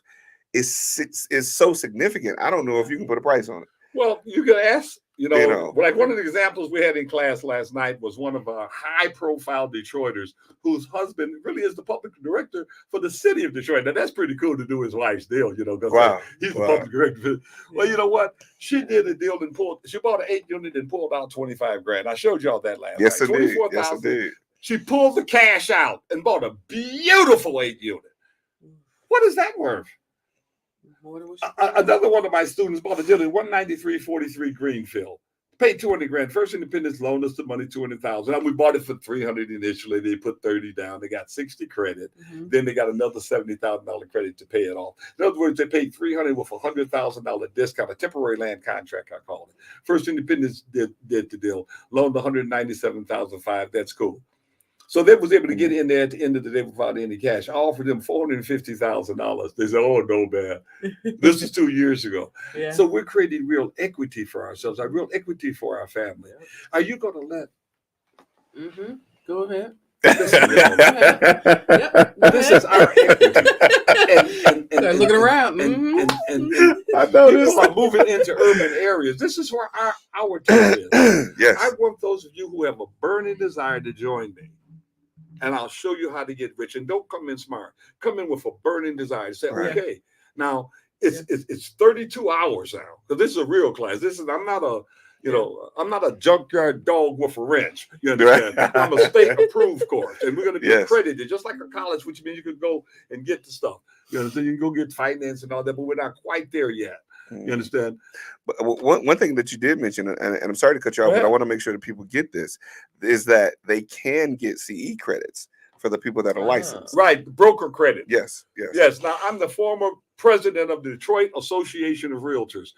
is so significant. I don't know if you can put a price on it. Well, you can ask. You know, like one of the examples we had in class last night was one of our high-profile Detroiters whose husband really is the public director for the city of Detroit. Now, that's pretty cool to do his wife's deal, you know, because he's the public director. Well, you know what? She did a deal and she bought an 8-unit and pulled out $25,000. I showed y'all that last night. Yes, indeed. She pulled the cash out and bought a beautiful 8-unit. What is that worth? Another one of my students bought a deal in 19343 Greenfield. Paid $200,000. First Independence loaned us the money, $200,000. And we bought it for $300 initially. They put $30 down. They got $60 credit. Then they got another $70,000 credit to pay it off. In other words, they paid $300 with a $100,000 discount, a temporary land contract, I call it. First Independence did the deal, loaned $197,500. That's cool. So they was able to get in there at the end of the day without any cash. I offered them $450,000. They said, "Oh no, man, this is 2 years ago." So we're creating real equity for ourselves, our real equity for our family. Are you going to let? Go ahead. This is our equity. And looking around. And I know people are moving into urban areas. This is where our time is. Yes. I want those of you who have a burning desire to join me. And I'll show you how to get rich. And don't come in smart. Come in with a burning desire. Say, okay, now it's 32 hours now. Because this is a real class. I'm not a junkyard dog with a wrench. You understand? I'm a state-approved course. And we're going to be accredited, just like a college, which means you could go and get the stuff. You understand? You can go get finance and all that, but we're not quite there yet. You understand? But one thing that you did mention, and I'm sorry to cut you off, Go but I ahead. want to make sure that people get this, is that they can get CE credits for the people that are licensed. Right, broker credit. Yes, yes. Yes. Now I'm the former president of the Detroit Association of Realtors.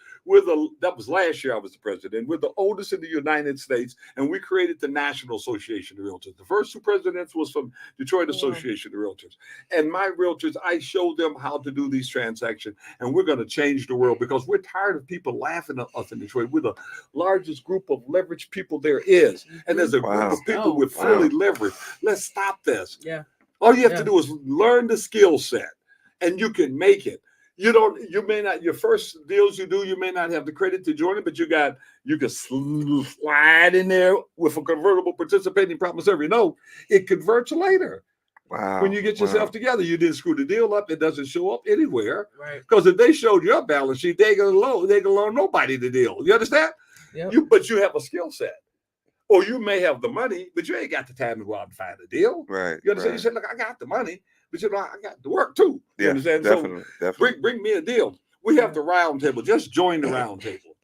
That was last year I was the president. We're the oldest in the United States, and we created the National Association of Realtors. The first two presidents was from Detroit Association of Realtors. And my realtors, I showed them how to do these transactions, and we're going to change the world because we're tired of people laughing at us in Detroit. We're the largest group of leveraged people there is. And there's a group of people with fully leverage. Let's stop this. Yeah. All you have to do is learn the skill set, and you can make it. You may not, your first deals you do, you may not have the credit to join it, but you can slide in there with a convertible participating promissory note. It converts later. Wow. When you get yourself together, you didn't screw the deal up. It doesn't show up anywhere. Right. Because if they showed your balance sheet, they gonna loan nobody the deal. You understand? Yep. But you have a skill set. Or you may have the money, but you ain't got the time to go out and find a deal. Right. You understand? You said, look, I got the money, but I got the work too. You understand? Definitely. Bring me a deal. We have the round table. Just join the round table.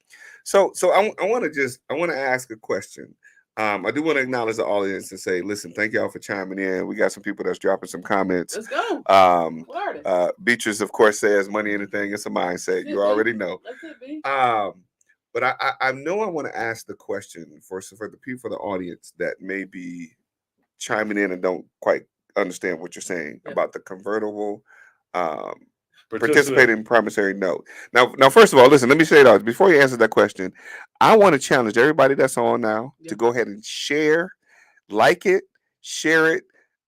So I want to ask a question. I do want to acknowledge the audience and say, listen, thank y'all for chiming in. We got some people that's dropping some comments. Let's go. Beatrice, of course, says money anything. It's a mindset. You already know. That's it, B. But I know I want to ask the question for the people, for the audience that may be chiming in and don't quite understand what you're saying about the convertible participating promissory note. Now, first of all, listen, let me say it out. Before you answer that question, I want to challenge everybody that's on now to go ahead and share, like it, share it.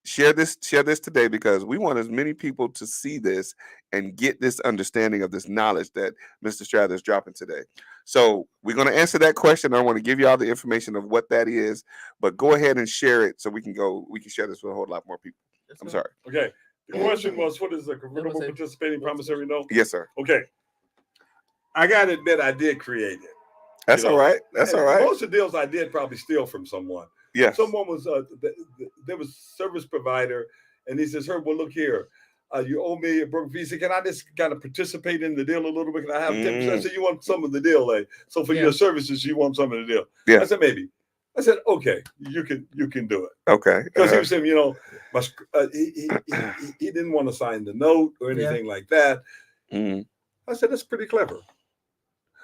Share this today, because we want as many people to see this and get this understanding of this knowledge that Mr. Strather is dropping today. So we're going to answer that question. I want to give you all the information of what that is, but go ahead and share it so we can share this with a whole lot more people. I'm sorry. Okay. The question was, what is a convertible participating promissory note? Yes, sir. Okay. I got to admit, I did create it. That's all right. That's all right. Most of the deals I did probably steal from someone. Yes. Someone was there was a service provider, and he says, "Herb, well, look here, you owe me a broker fee. He said, can I just kind of participate in the deal a little bit? Can I have 10%?" I said, "You want some of the deal, eh? So for your services, you want some of the deal." Yeah. I said, "Maybe." I said, "Okay, you can do it." Okay. Because he was saying, he didn't want to sign the note or anything like that. I said, "That's pretty clever."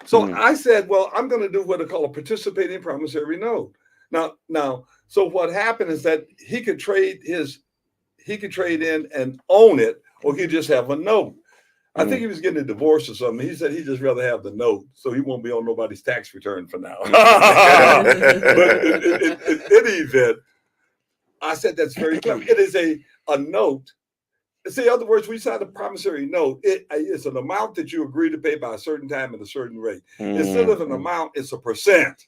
So I said, "Well, I'm going to do what they call a participating promissory note." Now, so what happened is that he could trade in and own it, or he'd just have a note. I think he was getting a divorce or something. He said he'd just rather have the note, so he won't be on nobody's tax return for now. But in any event, I said that's very clever. It is a note. See, in other words, we sign a promissory note. It's an amount that you agree to pay by a certain time at a certain rate. Instead of an amount, it's a percent.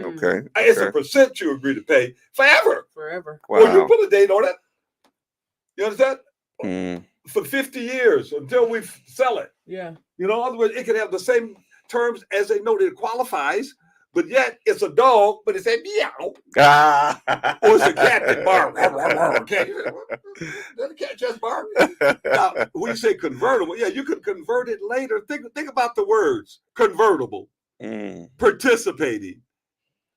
Okay. It's a percent you agree to pay forever. Forever. Wow. Well, you put a date on it. You understand? For 50 years until we sell it. Yeah. In other words, it can have the same terms as a note. It qualifies, but yet it's a dog, but it's a meow. Or it's a cat that barks. Does the cat just bark? Now, when you say convertible, you could convert it later. Think about the words: convertible, participating,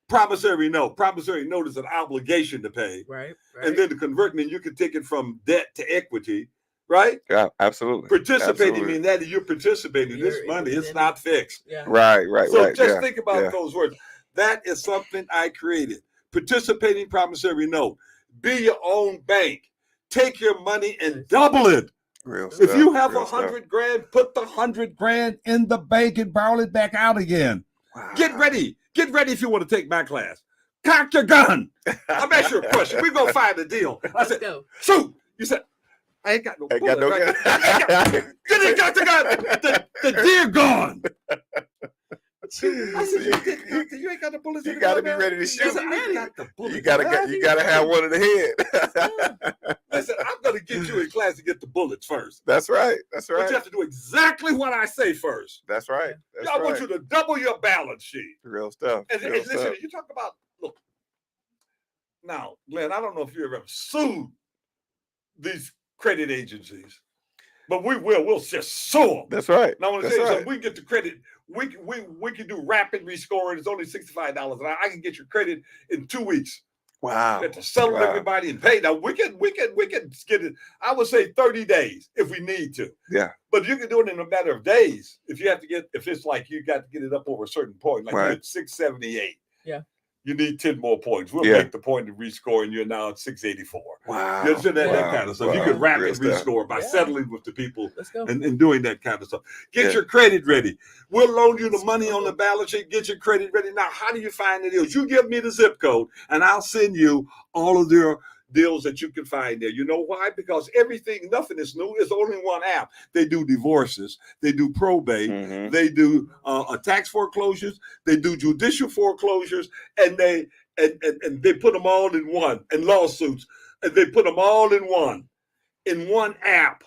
promissory note. Promissory note is an obligation to pay. Right. And then the convertment, you can take it from debt to equity, right? Yeah, absolutely. Participating means that you're participating. This money, it's not fixed. Yeah. Right. So just think about those words. That is something I created. Participating promissory note. Be your own bank. Take your money and double it. If you have $100,000, put the $100,000 in the bank and borrow it back out again. Wow. Get ready if you want to take my class. Cock your gun. I'm asking you a question. We're going to find a deal. I said, shoot. You said, I ain't got no bullet. You didn't got the gun. The deer gone. I said, you ain't got the bullets. You got to be ready to shoot. You got to have one in the head. I said, I'm going to get you in class to get the bullets first. That's right. That's right. But you have to do exactly what I say first. That's right. I want you to double your balance sheet. Real stuff. And listen, you talk about, look, now, Glenn, I don't know if you ever sued these credit agencies. But we'll just sue them. That's right. Now I want to That's tell you right. something. We get the credit. We can do rapid rescoring. It's only $65 an hour. I can get your credit in 2 weeks. Wow. You have to settle Wow. everybody and pay. Now we can get it. I would say 30 days if we need to. Yeah. But you can do it in a matter of days. If it's like you got to get it up over a certain point, like Right. you're at 678. Yeah. You need 10 more points. We'll Yeah. make the point to rescore, and you're now at 684. Wow. You understand that Wow. kind of stuff? You Wow. can rapid Real stuff. rescore by Yeah. settling with the people Let's go. and doing that kind of stuff. Get Yeah. your credit ready. We'll loan you the money on the balance sheet. Get your credit ready. Now, how do you find the deals? You give me the zip code, and I'll send you all of their deals that you can find there. You know why? Because nothing is new. It's only one app. They do divorces. They do probate. Mhm. They do tax foreclosures. They do judicial foreclosures, and they put them all in one, and lawsuits, and they put them all in one app.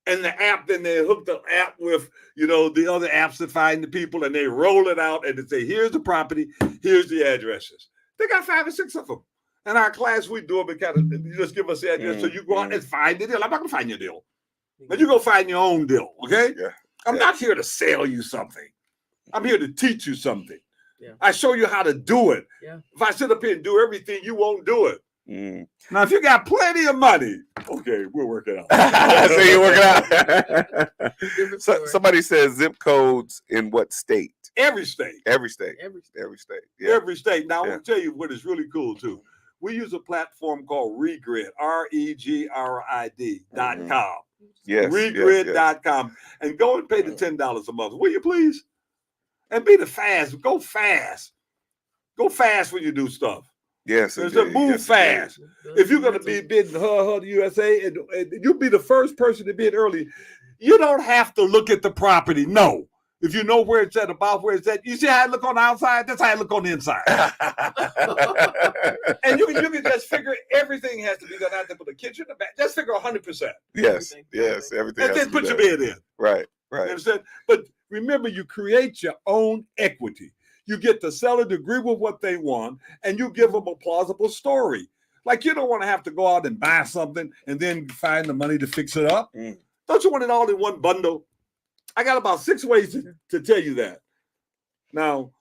And the app, then they hook the app with, the other apps that find the people, and they roll it out and they say, here's the property, here's the addresses. They got 5 or 6 of them. In our class, we do them and kind of, you just give us the address. So you go out and find the deal. I'm not going to find your deal. But you go find your own deal, okay? Yeah. I'm not here to sell you something. I'm here to teach you something. Yeah. I show you how to do it. Yeah. If I sit up here and do everything, you won't do it. Mm. Now, if you got plenty of money, okay, we'll work it out. So you're working out. Different So, story. somebody says zip codes in what state? Every state. Every state. Every Every state. Yeah. Every state. Now, Yeah. I want to tell you what is really cool, too. We use a platform called Regrid, REGRID.com. Yes. Regrid.com. And go and pay the $10 a month. Will you please? And be the fast. Go fast. Go fast when you do stuff. Yes. There's indeed. a move Yes, fast. If you're going to be bidding the USA, and you'll be the first person to bid early, you don't have to look at the property. No. If you know where it's at, about where it's at, you see how I look on the outside? That's how I look on the inside. And you can just figure everything has to be done out there for the kitchen, the back. Just figure 100%. Yes. Everything. Yes. Everything. And has then to be put your done. bid in. Right. You Right. understand? But remember, you create your own equity. You get the seller to agree with what they want, and you give them a plausible story. Like, you don't want to have to go out and buy something and then find the money to fix it up. Mm. Don't you want it all in one bundle? I got about 6 ways to tell you that. Now,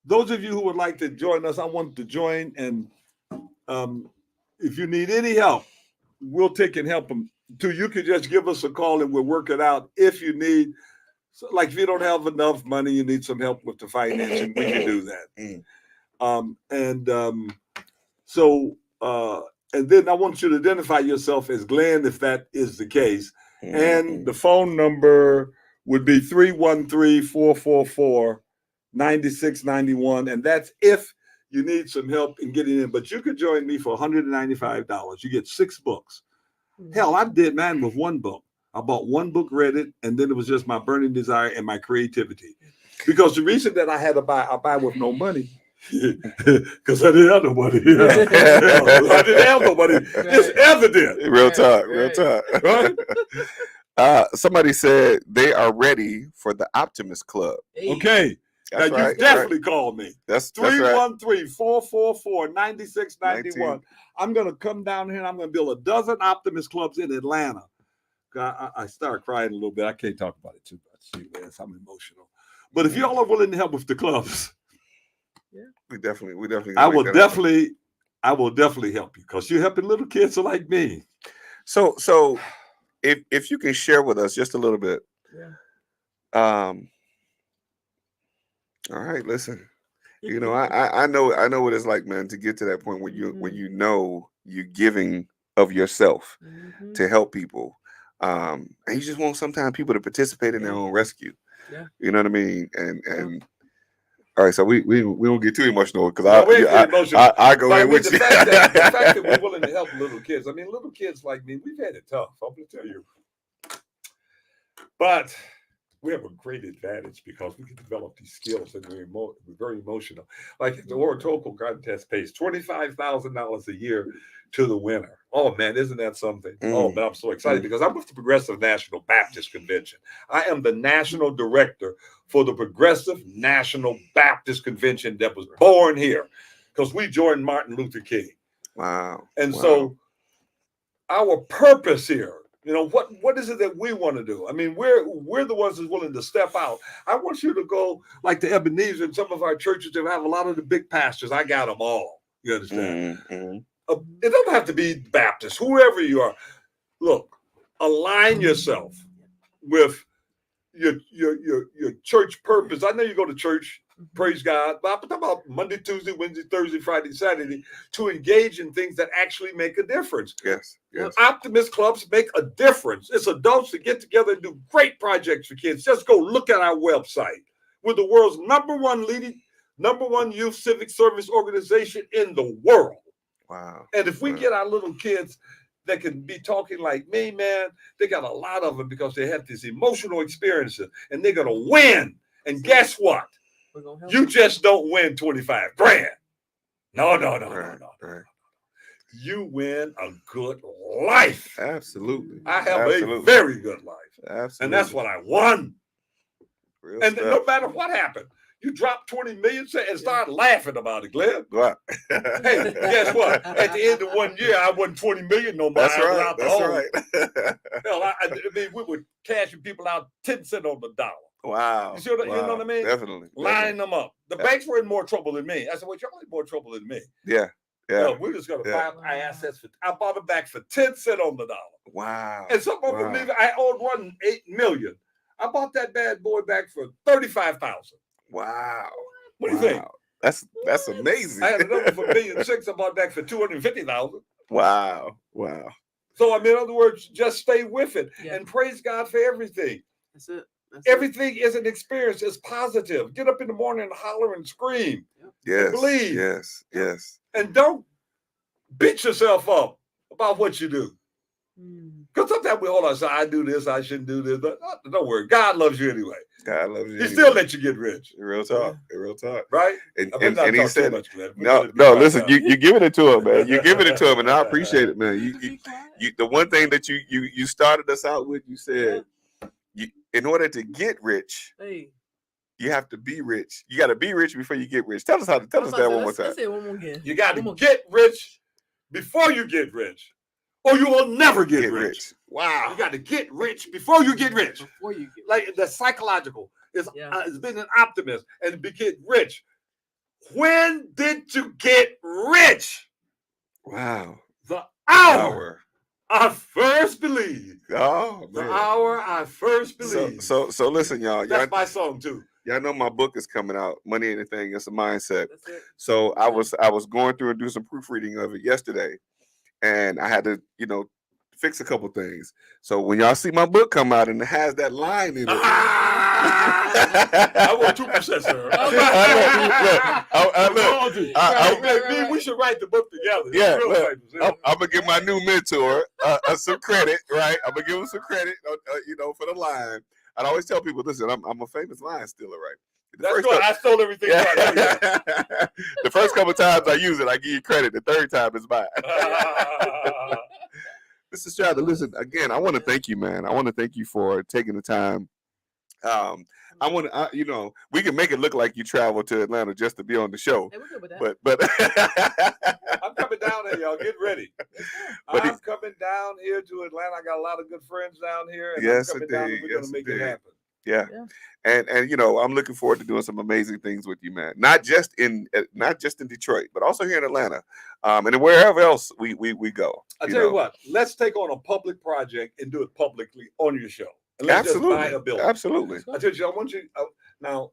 those of you who would like to join us, I want to join. And if you need any help, we'll take and help them too. You can just give us a call and we'll work it out. If you need, so like if you don't have enough money, you need some help with the financing, we can do that. And then I want you to identify yourself as Glenn, if that is the case. And the phone number would be 313-444-9691. And that's if you need some help in getting in. But you could join me for $195. You get 6 books. Hell, I did mine with 1 book. I bought 1 book, read it, and then it was just my burning desire and my creativity. Because the reason that I had to buy, I buy with no money. Because I didn't have no money. I didn't have no money. It's evident. Real talk. Right, Real talk. Right? Somebody said they are ready for the Optimist Club. Hey. Okay. That's now, right. you definitely call me. That's right. 313-444-9691. I'm going to come down here and I'm going to build a dozen Optimist clubs in Atlanta. I start crying a little bit. I can't talk about it too much. See, man, I'm emotional. But if y'all are willing to help with the clubs, We definitely. I will definitely help you because you're helping little kids like me. So if you can share with us just a little bit. Yeah. All right, listen. I know what it's like, man, to get to that point where you know you're giving of yourself Mhm. to help people. And you just want sometimes people to participate in their own rescue. Yeah. You know what I mean? And all right, so we won't get too emotional because We ain't getting emotional. I go But in with the you. fact that we're willing to help little kids. I mean, little kids like me, we've had it tough. I'm going to tell you. But we have a great advantage because we can develop these skills and we're very emotional. Like the Oratorical contest pays $25,000 a year to the winner. Oh, man, isn't that something? Oh, man, I'm so excited because I'm with the Progressive National Baptist Convention. I am the national director for the Progressive National Baptist Convention that was born here because we joined Martin Luther King. Wow. And so our purpose here You know, what is it that we want to do? I mean, we're the ones that's willing to step out. I want you to go like to Ebenezer and some of our churches that have a lot of the big pastors. I got them all. You understand? It doesn't have to be Baptist, whoever you are. Look, align yourself with your church purpose. I know you go to church, praise God, but I'm talking about Monday, Tuesday, Wednesday, Thursday, Friday, Saturday, to engage in things that actually make a difference. Yes. Optimist clubs make a difference. It's adults that get together and do great projects for kids. Just go look at our website. We're the world's number one youth civic service organization in the world. Wow. And if we get our little kids that can be talking like me, man, they got a lot of them because they have these emotional experiences and they're going to win. And guess what? You just don't win 25 grand. No. Right. You win a good life. Absolutely. I have a very good life. Absolutely. And that's what I won. Real And stuff. no matter what happened, you drop 20 million and start laughing about it, Glenn. Right. Hey, guess what? At the end of 1 year, I wasn't 20 million no more. That's right. That's right. Hell, I mean, we were cashing people out 10 cents on the dollar. Wow. You know what I mean? Definitely. Lining them up. The banks were in more trouble than me. I said, well, y'all in more trouble than me. Yeah. No, we're just going to buy up our assets. I bought them back for 10 cents on the dollar. Wow. And some of them, I owed one $8 million. I bought that bad boy back for $35,000. Wow. What do you think? That's amazing. I had another for $1.6 million. I bought back for $250,000. Wow. So I mean, in other words, just stay with it and praise God for everything. That's it. Everything is an experience. It's positive. Get up in the morning and holler and scream. Yes. Believe. Yes. And don't beat yourself up about what you do. Because sometimes we hold on, say, I do this, I shouldn't do this. But don't worry. God loves you anyway. God loves you. He still let you get rich. Real talk. Right? And he said, no, listen, you giving it to him, man. You're giving it to him, and I appreciate it, man. You the one thing that you started us out with, you said, in order to get rich, you have to be rich. You got to be rich before you get rich. Tell us that one more time. Let's say it one more again. You got to get rich before you get rich, or you will never get rich. Wow. You got to get rich before you get rich. Like the psychological is being an optimist and get rich. When did you get rich? Wow. The hour I first believed. Oh, man. The hour I first believed. So listen, y'all. That's my song too. Y'all know my book is coming out, Money Ain't a Thing, It's a Mindset. So I was going through and doing some proofreading of it yesterday, and I had to, fix a couple things. So when y'all see my book come out and it has that line in it, I want 2%, sir. Look, we should write the book together. Yeah, I'm gonna give my new mentor some credit, right? I'm gonna give him some credit, for the line. I always tell people, listen, I'm a famous line stealer, right? That's right. I stole everything. The first couple times I use it, I give you credit. The third time is mine. Mr. Strather, listen, again, I want to thank you, man. I want to thank you for taking the time. I want to, we can make it look like you traveled to Atlanta just to be on the show. Hey, we're good with that. But I'm coming down there, y'all. Get ready. I'm coming down here to Atlanta. I got a lot of good friends down here. And yes, I'm coming down and we're going to make it happen. Yeah. And I'm looking forward to doing some amazing things with you, man. Not just in Detroit, but also here in Atlanta, and wherever else we go. I tell you what, let's take on a public project and do it publicly on your show. And let's Absolutely. Just buy a building. Absolutely. I tell you, I want you. Now,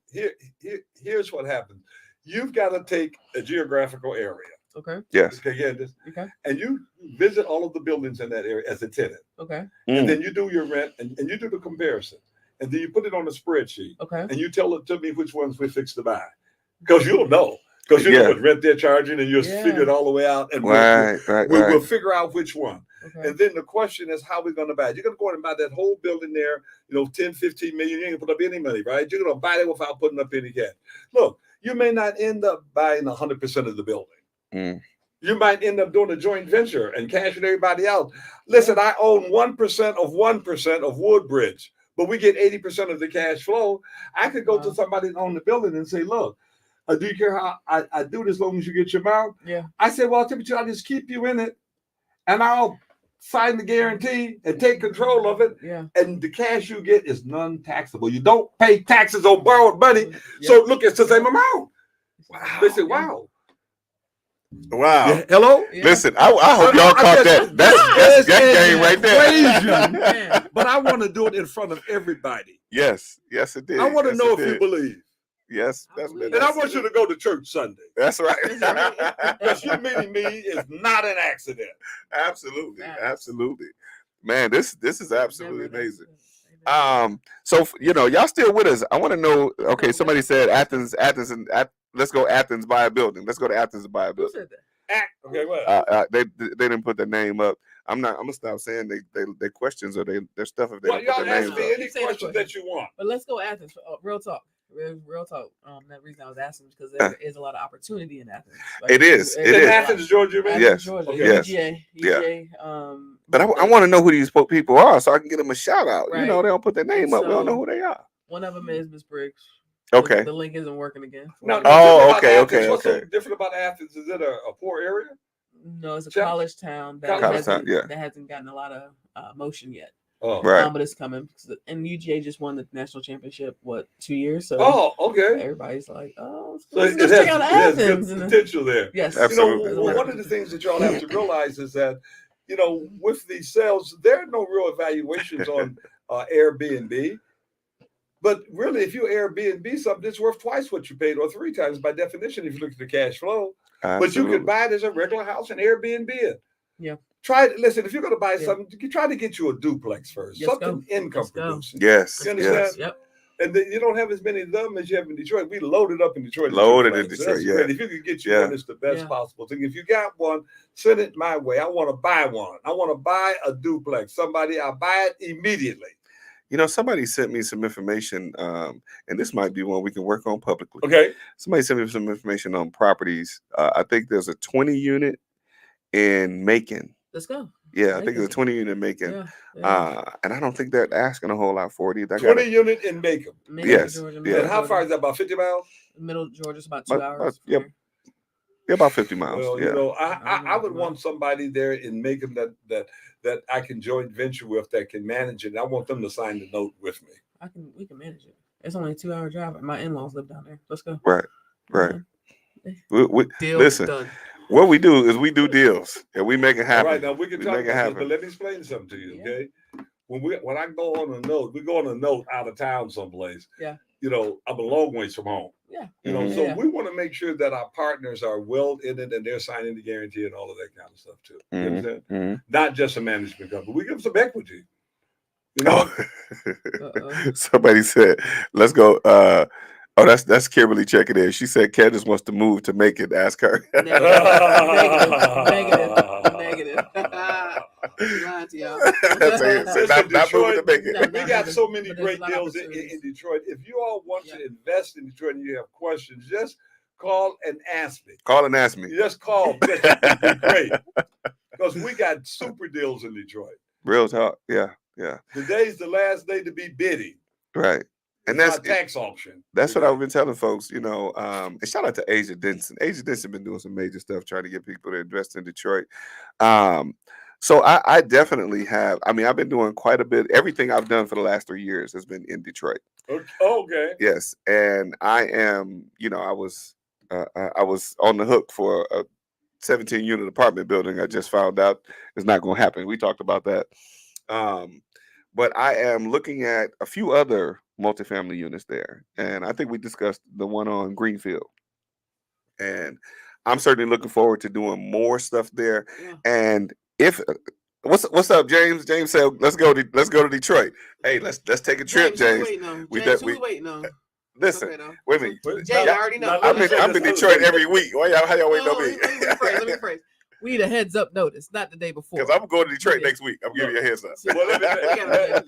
here's what happens. You've got to take a geographical area. Okay. Yes. Okay. And you visit all of the buildings in that area as a tenant. Okay. And then you do your rent and you do the comparison. And then you put it on a spreadsheet. Okay. And you tell me which ones we fix to buy. Because you'll know. Because you know what rent they're charging and you'll figure it all the way out. And we'll figure out which one. Okay. And then the question is how we're going to buy it. You're going to go in and buy that whole building there, 10, 15 million. You ain't going to put up any money, right? You're going to buy it without putting up any cash. Look, you may not end up buying 100% of the building. You might end up doing a joint venture and cashing everybody out. Listen, I own 1% of Woodbridge, but we get 80% of the cash flow. I could go to somebody that owns the building and say, look, do you care how I do this as long as you get your amount? Yeah. I said, well, I'll just keep you in it and I'll sign the guarantee and take control of it. Yeah. And the cash you get is non-taxable. You don't pay taxes on borrowed money. Yep. So look, it's the same amount. Wow. They say, wow. Wow. Yeah, hello? Yeah. Listen, I hope y'all caught that. That's game right equation. there. But I want to do it in front of everybody. Yes, it did. I want to Yes, know it if you did. believe. Yes, I that's believe And I Yes. want you to go to church Sunday. That's right. Because you meeting me is not an accident. Absolutely, Facts. absolutely, man. This is absolutely Never amazing. Amen. So y'all still with us? I want to know. Okay, somebody said Athens, and let's go Athens buy a building. Let's go to Athens and buy a Who building. said that? Okay, what? They didn't put their name up. I'm gonna stop saying they questions or their stuff if they Well, don't put y'all their ask names me up. any Keep saying the questions that you want. But let's go Athens. Real talk. Real talk. That reason I was asking is because there is a lot of opportunity in Athens. It is. It's in Athens, Georgia, man. Athens, Yes. Georgia. Okay. Yes. EJ. But I want to know who these people are so I can get them a shout out. You Right. know, they don't put their name And up. We don't know so- who they are. One of them is Miss Briggs. Okay. The link isn't working again. No, Oh, different about okay, Athens. What's so okay. different about Athens? Is it a poor area? No, it's a Check. college town that College hasn't, town, yeah. that hasn't gotten a lot of motion yet. Oh, Right. But it's coming. And UGA just won the national championship, 2 years? So Oh, okay. everybody's like, oh, So let's it check out has Athens. good And potential there. yes, Absolutely. You know, one of the things that y'all have to realize is that, you know, with these sales, there are no real evaluations on Airbnb. But really, if you Airbnb something, it's worth twice what you paid or 3 times by definition if you look at the cash flow. But you could buy it as a regular house and Airbnb it. Yeah. Try it. Listen, if you're going to buy Yeah. something, you try to get you a duplex first. Let's Something go. income Let's go. producing. Yes. You understand? Yes. Yep. And then you don't have as many of them as you have in Detroit. We loaded up in Detroit. Loaded in duplexes. Detroit, That's yeah. great. If you could get you Yeah. one, it's the best Yeah. possible thing. If you got one, send it my way. I want to buy one. I want to buy a duplex. I'll buy it immediately. You know, somebody sent me some information, and this might be one we can work on publicly. Okay. Somebody sent me some information on properties. I think there's a 20 unit in Macon. Let's go. Yeah, I think Macon. there's a 20 unit in Macon. Yeah. And I don't think they're asking a whole lot for it either. 20 unit in Macon. Macon, yes, Georgia, yeah. Middle And how far is Georgia. that? About 50 miles? Middle Georgia's about 2 About- hours. yep. from Yeah, about 50 miles. Well, yeah. you know, I don't know I would about- want somebody there in Macon that I can joint venture with that can manage it. I want them to sign the note with me. here. We can manage it. It's only a 2-hour drive. My in-laws live down there. Let's go. Right. We, Deal listen, done. what we do is we do deals and we make it All happen. right, now we can We talk make it about this, happen. but let me explain something to you, Yeah. okay? When I go on a note, we go on a note out of town someplace. Yeah. You know, I'm a long ways from home. Yeah. You know, Mhm. so Yeah. we want to make sure that our partners are well in it and they're signing the guarantee and all of that kind of stuff too. You Mhm. understand? Mhm. Not just a management company. We give them some equity. You know, Uh-oh. Somebody said, "Let's go." That's Kimberly checking in. She said Candace wants to move to make it. Ask her. Negative. I'm lying to y'all. Say not moving to make No, it. we got so many But there's great a lot of deals in opportunities. Detroit. If you all want to invest in Detroit and you have questions, just call and ask me. Call and ask me. You just call. It'd be great. Because we got super deals in Detroit. Real talk. Yeah. Yeah. Today's the last day to be bidding. Right. And It's that's our tax auction. That's what today. I've been telling folks, you know. And shout out to Asia Denson. Asia Denson been doing some major stuff trying to get people to invest in Detroit. So I definitely have. I mean, I've been doing quite a bit. Everything I've done for the last 3 years has been in Detroit. Okay. Yes, and I am. You know, I was on the hook for a 17-unit apartment building. I just found out it's not going to happen. We talked about that. But I am looking at a few other multifamily units there, and I think we discussed the one on Greenfield. And I'm certainly looking forward to doing more stuff there. Yeah. And if what's up, James? James said, "Let's go to Detroit." Hey, let's take a trip, James. James. Who We James, de- who we- waiting on? Listen, Okay, though. wait a minute. Jay, Y'all- I already know. I'm in Detroit every week. Why y'all? How y'all waiting on me? Let me rephrase. We need a heads up notice, not the day before. Because I'm going to Detroit Yeah. next week. I'm giving you a heads up. Well, let Yeah.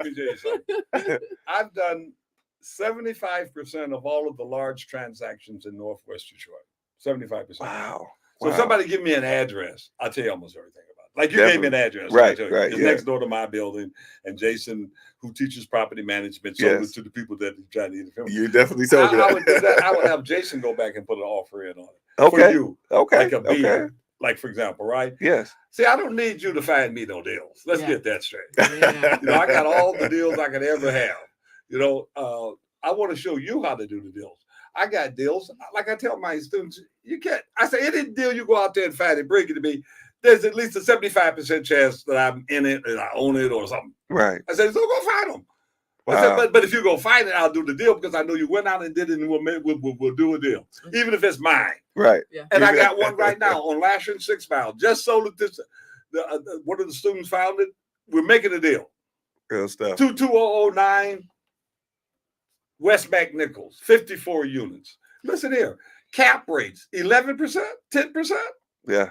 me tell you something. I've done 75% of all of the large transactions in Northwest Detroit. 75%. Wow. So Wow. somebody give me an address, I'll tell you almost everything about it. Like you gave me an address. Right, I'll tell you. right, It's yeah. next door to my building. And Jason, who teaches property management, sold Yes. it to the people that try to interfere. You definitely told me I would do that. that. I would have Jason go back and put an offer in on it. Okay. For you. Okay. Like a Okay. beer. like for example, right? Yes. See, I don't need you to find me no deals. Let's Yeah. get that straight. Yeah. You know, I got all the deals I could ever have. You know, I want to show you how to do the deals. I got deals. Like I tell my students, you can't. I say any deal you go out there and find it, bring it to me. There's at least a 75% chance that I'm in it and I own it or something. Right. I said, so go find them. I Wow. said, but if you go find it, I'll do the deal because I know you went out and did it, and we'll do a deal, even if it's mine. Right. Yeah. And I got one right now on Lasher and 6 Mile. Just sold it. This one of the students found it. We're making a deal. Real stuff. 22009 West McNichols, 54 units. Listen here, cap rates 11%, 10%. Yeah.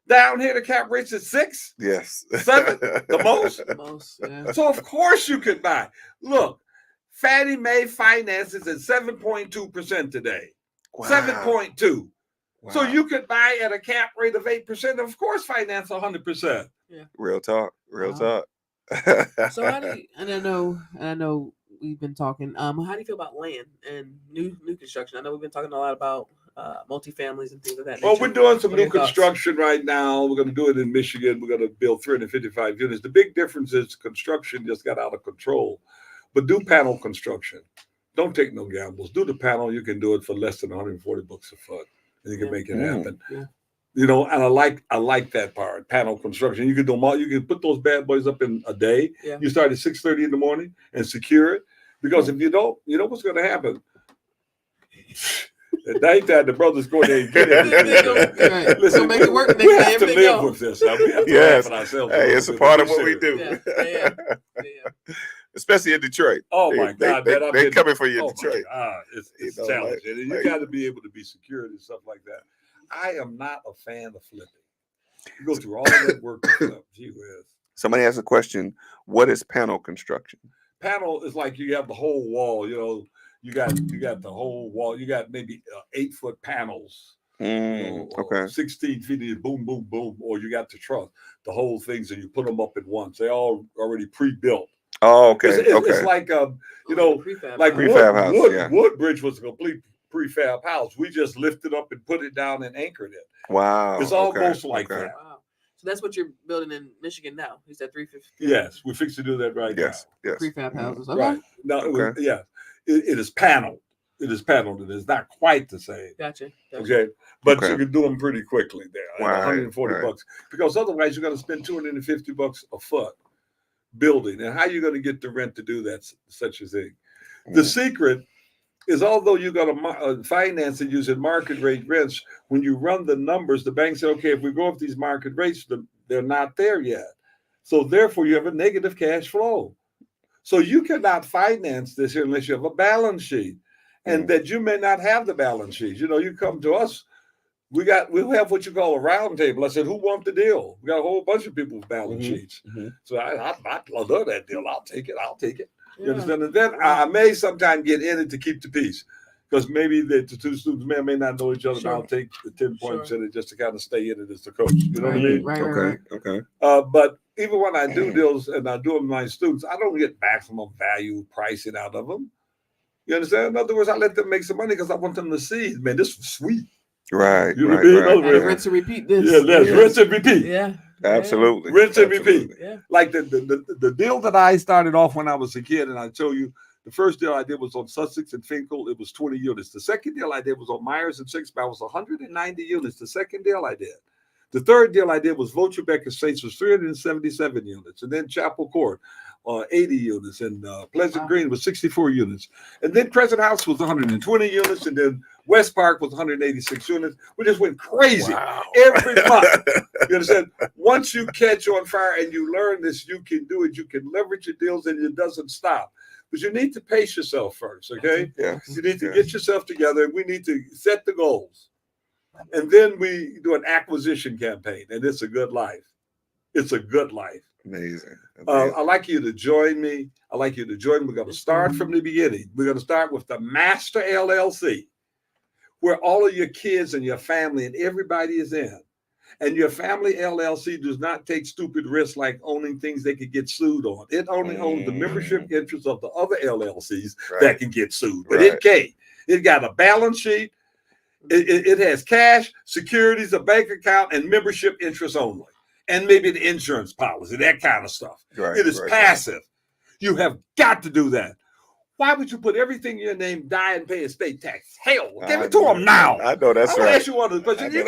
Down here, the cap rates is 6, Yes. 7, the most. Most, yeah. So of course you could buy. Look, Fannie Mae finances at 7.2% today. Wow. 7.2. Wow. So you could buy at a cap rate of 8%. Of course, finance 100%. Real talk. Real Wow. talk. So how do you, and I know we've been talking, how do you feel about land and new construction? I know we've been talking a lot about multifamilies and things of that Well, nature. we're doing some What are new your thoughts? construction right now. We're going to do it in Michigan. We're going to build 355 units. The big difference is construction just got out of control. But do panel construction. Don't take no gambles. Do the panel. You can do it for less than 140 bucks a foot, and you can Yeah. make it happen. Yeah. You know, and I like that part. Panel construction. You can do them all. You can put those bad boys up in a day. Yeah. You start at 6:30 in the morning and secure it. Because if you don't, you know what's going to happen. At nighttime, the brothers go there and get everything. Right. Listen, Go make it work the we next day, have to everything live go. with this. Now. We have to Yes. laugh at ourselves. Hey, it's a part of what we do. Yeah. Yeah. Especially in Detroit. Oh my God, man! I've They been- coming for you in oh Detroit. my God, it's You know, challenging, and you like- got to be able to be secured and stuff like that. I am not a fan of flipping. You go through all that work to flip. Gee whiz. Somebody asked a question. What is panel construction? Panel is like you have the whole wall. You know, you got the whole wall. You got maybe 8-foot panels. You know, Okay. 16 feet, and boom, boom, boom, or you got the truss, the whole things, and you put them up at once. They all already pre-built. Oh, okay. It's like you know, Prefab like house. Prefab house, yeah. Woodbridge was a complete prefab house. We just lifted up and put it down and anchored it. Wow. It's okay, almost like okay. that. Wow. So that's what you're building in Michigan now. You said 350. Yes, we fixed to do that right Yes. Yes. Prefab Mhm. houses. now. Okay. Right. No, Okay. yeah. It is paneled. It is paneled. It is not quite the same. Gotcha. Okay. But Okay. you can do them pretty quickly there. At Right, 140 right. bucks. Because otherwise you're going to spend 250 bucks a foot building. And how are you going to get the rent to do that such a thing? The secret is although you're going to finance it using market rate rents, when you run the numbers, the bank say, okay, if we go up these market rates, they're not there yet. So therefore, you have a negative cash flow. So you cannot finance this here unless you have a balance sheet. And that you may not have the balance sheet. You know, you come to us, we'll have what you call a round table. I said, who wants the deal? We got a whole bunch of people with balance sheets. So I love that deal. I'll take it. You understand? And then I may sometimes get in it to keep the peace. Because maybe the two students may or may not know each other, Sure. and I'll take the 10 points Sure. in it just to kind of stay in it as the coach. You know what I mean? Right. Okay. Okay. But even when I do deals and I do them with my students, I don't get maximum value pricing out of them. You understand? In other words, I let them make some money because I want them to see, man, this was sweet. Right. You know right, what I mean? right, Other Gotta words, rinse and repeat this. Yeah, let's rinse and repeat. Yeah. Absolutely. Rinse and repeat. Yeah. Like the deal that I started off when I was a kid, and I told you, the first deal I did was on Sussex and Finkel. It was 20 units. The second deal I did was on Myers and 6 Mile. It was 190 units. The second deal I did. The third deal I did was Votrbeck Estates was 377 units. And then Chapel Court, 80 units. And Pleasant Green was 64 units. And then Crescent House was 120 units. And then West Park was 186 units. We just went crazy Wow. every month. You understand? Once you catch on fire and you learn this, you can do it. You can leverage your deals and it doesn't stop. But you need to pace yourself first, okay? Yes. You need to yes. get yourself together, and we need to set the goals. And then we do an acquisition campaign, and it's a good life. It's a good life. Amazing. I'd like you to join me. We're going to start from the beginning. We're going to start with the Master LLC, where all of your kids and your family and everybody is in. And your family LLC does not take stupid risks like owning things they could get sued on. It only owns the membership interests of the other LLCs Right. that can get sued. But Right. it can't. It got a balance sheet. It has cash, securities, a bank account, and membership interest only. And maybe the insurance policy, that kind of stuff. Right, It is right. passive. You have got to do that. Why would you put everything in your name, die, and pay estate tax? Hell, give it to them now. I know that's I right. ask you one of the questions. We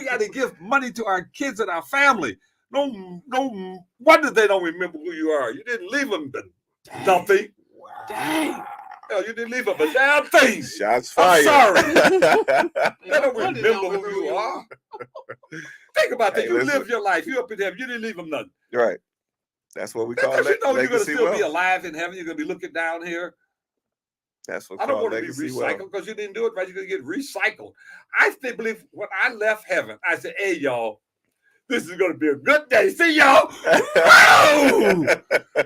got to give money to our kids and our family. No wonder they don't remember who you are. You didn't leave them nothing. Dang. Hell, you didn't leave them a damn thing. Shots I'm fired. sorry. They No don't wonder remember who you are. Think about that. Hey, You listen. live your life. You up in heaven. You didn't leave them nothing. Right. That's what we call Because you know you're going to legacy still be wealth. alive in heaven. You're going to be looking down here. That's what I don't called want to be legacy recycled wealth. because you didn't do it right. You're going to get recycled. I still believe when I left heaven, I said, hey, y'all, this is going to be a good day. See y'all. Woo!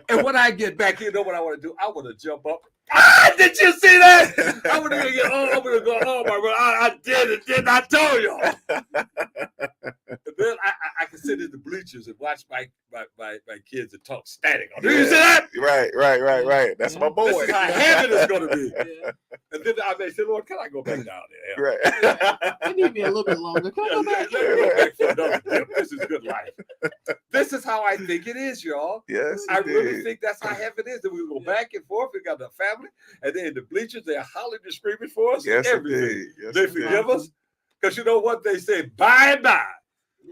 And when I get back, you know what I want to do? I want to jump up. Ah, did you see that? I'm going to go, oh, my God, I did it, didn't I tell y'all? And then I can sit in the bleachers and watch my kids and talk static. Do you see that? Right. That's my boy. This is how heaven is going to be. Yeah. And then I may say, Lord, can I go back down there? Right. It need to be a little bit longer. Come on back. Let me go back for another dip. This is good life. This is how I think it is, y'all. Yes. I really indeed. think that's how heaven is. And we go back and forth. We got the family. And then in the bleachers, they're hollering and screaming for us. Yes, everything. indeed. Yes, They indeed. forgive us. Because you know what they say? By and by,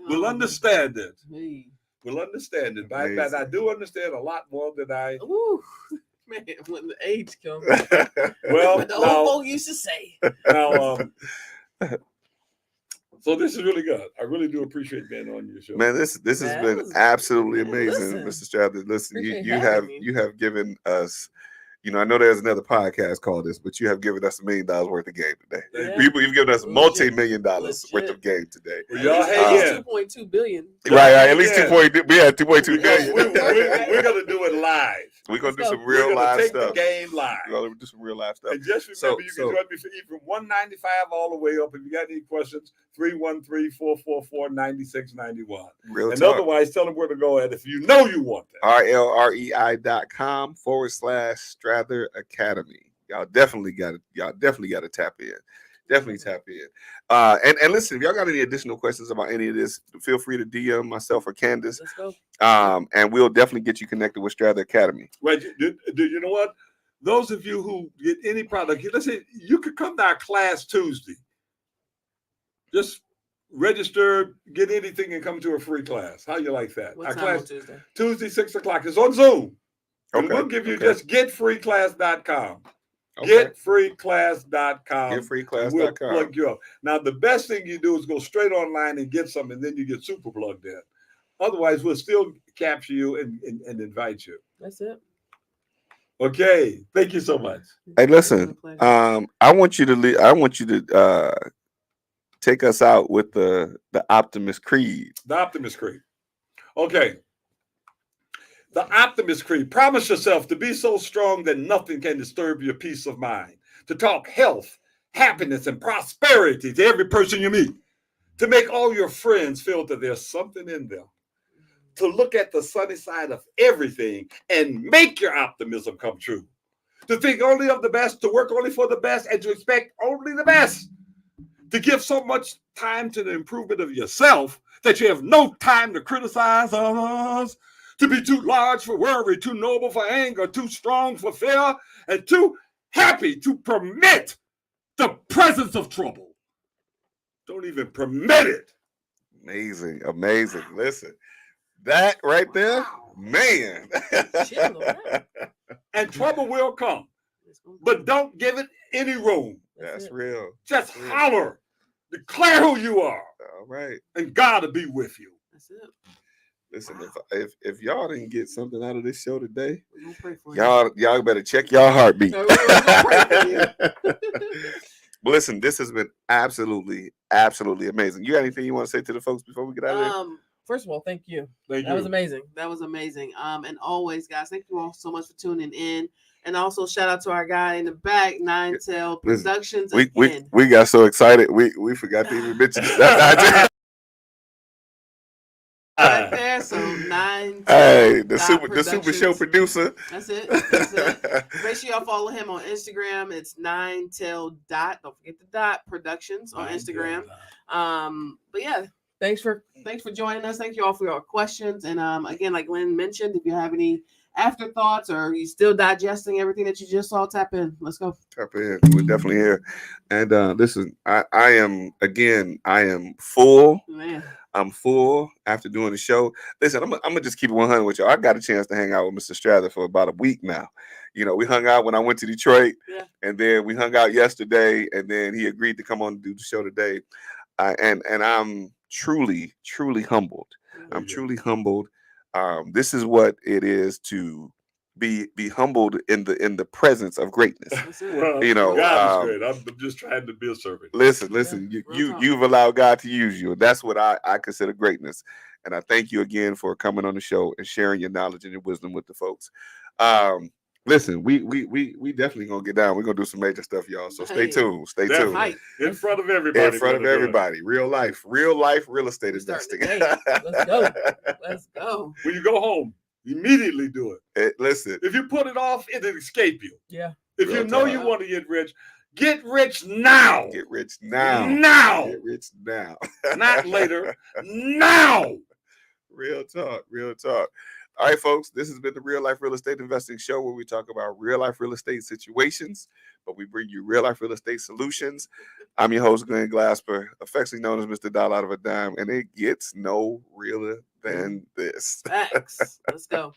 we'll Oh, understand it. hey. We'll understand it. By and by. And I do understand a lot more than I. Ooh, man, when the age comes. Well, What the old now, folk used to say. so this is really good. I really do appreciate being on your show. Man, this has That been was- absolutely man, amazing, listen. Mr. Strathers. Listen, Appreciate you having me. have given us, I know there's another podcast called this, but you have given us $1 million worth of game today. Yeah. You've given us Legit. $multi-million worth Legit. of game today. Well, y'all At hang least in. 2.2 billion. Right, at least Yeah. 2.2 Because billion. we're going to do it live. We're gonna do Let's some go. We're real going to live take stuff. the game live. We're gonna do some real live stuff. And just remember, So- you so- can join me for even $195 all the way up. If you got any questions, 313-444-9691. Real And talk. otherwise, tell them where to go at if you know you want that. RLREI.com/Strather Academy. Y'all definitely got to tap in. Definitely tap in. And listen, if y'all got any additional questions about any of this, feel free to DM myself or Candace. Let's go. And we'll definitely get you connected with Strather Academy. Right? You know what? Those of you who get any product, let's say you could come to our class Tuesday. Just register, get anything, and come to a free class. How you like that? What Our time class on Tuesday? Tuesday, 6 o'clock. It's on Zoom. And Okay. we'll give you okay. just getfreeclass.com. Okay. Getfreeclass.com. We'll Getfreeclass.com. plug you up. Now, the best thing you do is go straight online and get some, and then you get super plugged in. Otherwise, we'll still capture you and invite you. That's it. Okay. Thank you so much. Hey, It's listen. been a pleasure. I want you to take us out with the Optimist Creed. The Optimist Creed. Okay. The Optimist Creed. Promise yourself to be so strong that nothing can disturb your peace of mind. To talk health, happiness, and prosperity to every person you meet. To make all your friends feel that there's something in them. To look at the sunny side of everything and make your optimism come true. To think only of the best, to work only for the best, and to expect only the best. To give so much time to the improvement of yourself that you have no time to criticize others. To be too large for worry, too noble for anger, too strong for fear, and too happy to permit the presence of trouble. Don't even permit it. Amazing. Listen, that right there, man. Chill on that. And trouble will come, It's gonna- but don't give it any room. That's it. real. Just holler, declare who you are, All right. and God will be with you. That's it. Listen, if y'all didn't get something out of this show today, We're gonna pray for you. y'all better check your heartbeat. No, we're gonna pray for But listen, this has been absolutely amazing. You got anything you want to say to the folks before we get out of here? First of all, thank you. Thank That was you. amazing. That was amazing. And always, guys, thank you all so much for tuning in. And also shout out to our guy in the back, Nine Tail Listen, Productions. We again. got so excited we forgot to even mention that. right there. So 9. Hey, the Dot super show Productions. producer. That's it. That's it. Make sure y'all follow him on Instagram. It's 9tail dot. Don't forget the dot productions on Instagram. But yeah, thanks for joining us. Thank you all for your questions. And again, like Lynn mentioned, if you have any afterthoughts or you still digesting everything that you just saw, tap in. Let's go. Tap in. We're definitely here. And listen, I am full. Man. I'm full after doing the show. Listen, I'm gonna just keep it 100 with y'all. I got a chance to hang out with Mr. Strather for about a week now. You know, we hung out when I went to Detroit, and then we hung out yesterday, and then he agreed to come on and do the show today. And I'm truly humbled. I'm truly humbled. This is what it is to be humbled in the presence of greatness. Well, you know, God is great. I'm just trying to be a servant. Listen. You've allowed God to use you. That's what I consider greatness. And I thank you again for coming on the show and sharing your knowledge and your wisdom with the folks. Listen, we definitely gonna get down. We're gonna do some major stuff, y'all. So stay tuned. Stay tuned. In front of everybody. In front of everybody. Real life, real estate investing. Let's go. When you go home, immediately do it. Listen. If you put it off, it'll escape you. Yeah. If you know you want to get rich now. Get rich now. Now. Get rich now. Not later. Now. Real talk. All right, folks, this has been the Real Life Real Estate Investing Show, where we talk about real life real estate situations, but we bring you real life real estate solutions. I'm your host, Glenn Glasper, affectionately known as Mr. Dollar Out of a Dime, and it gets no realer than this. Facts. Let's go.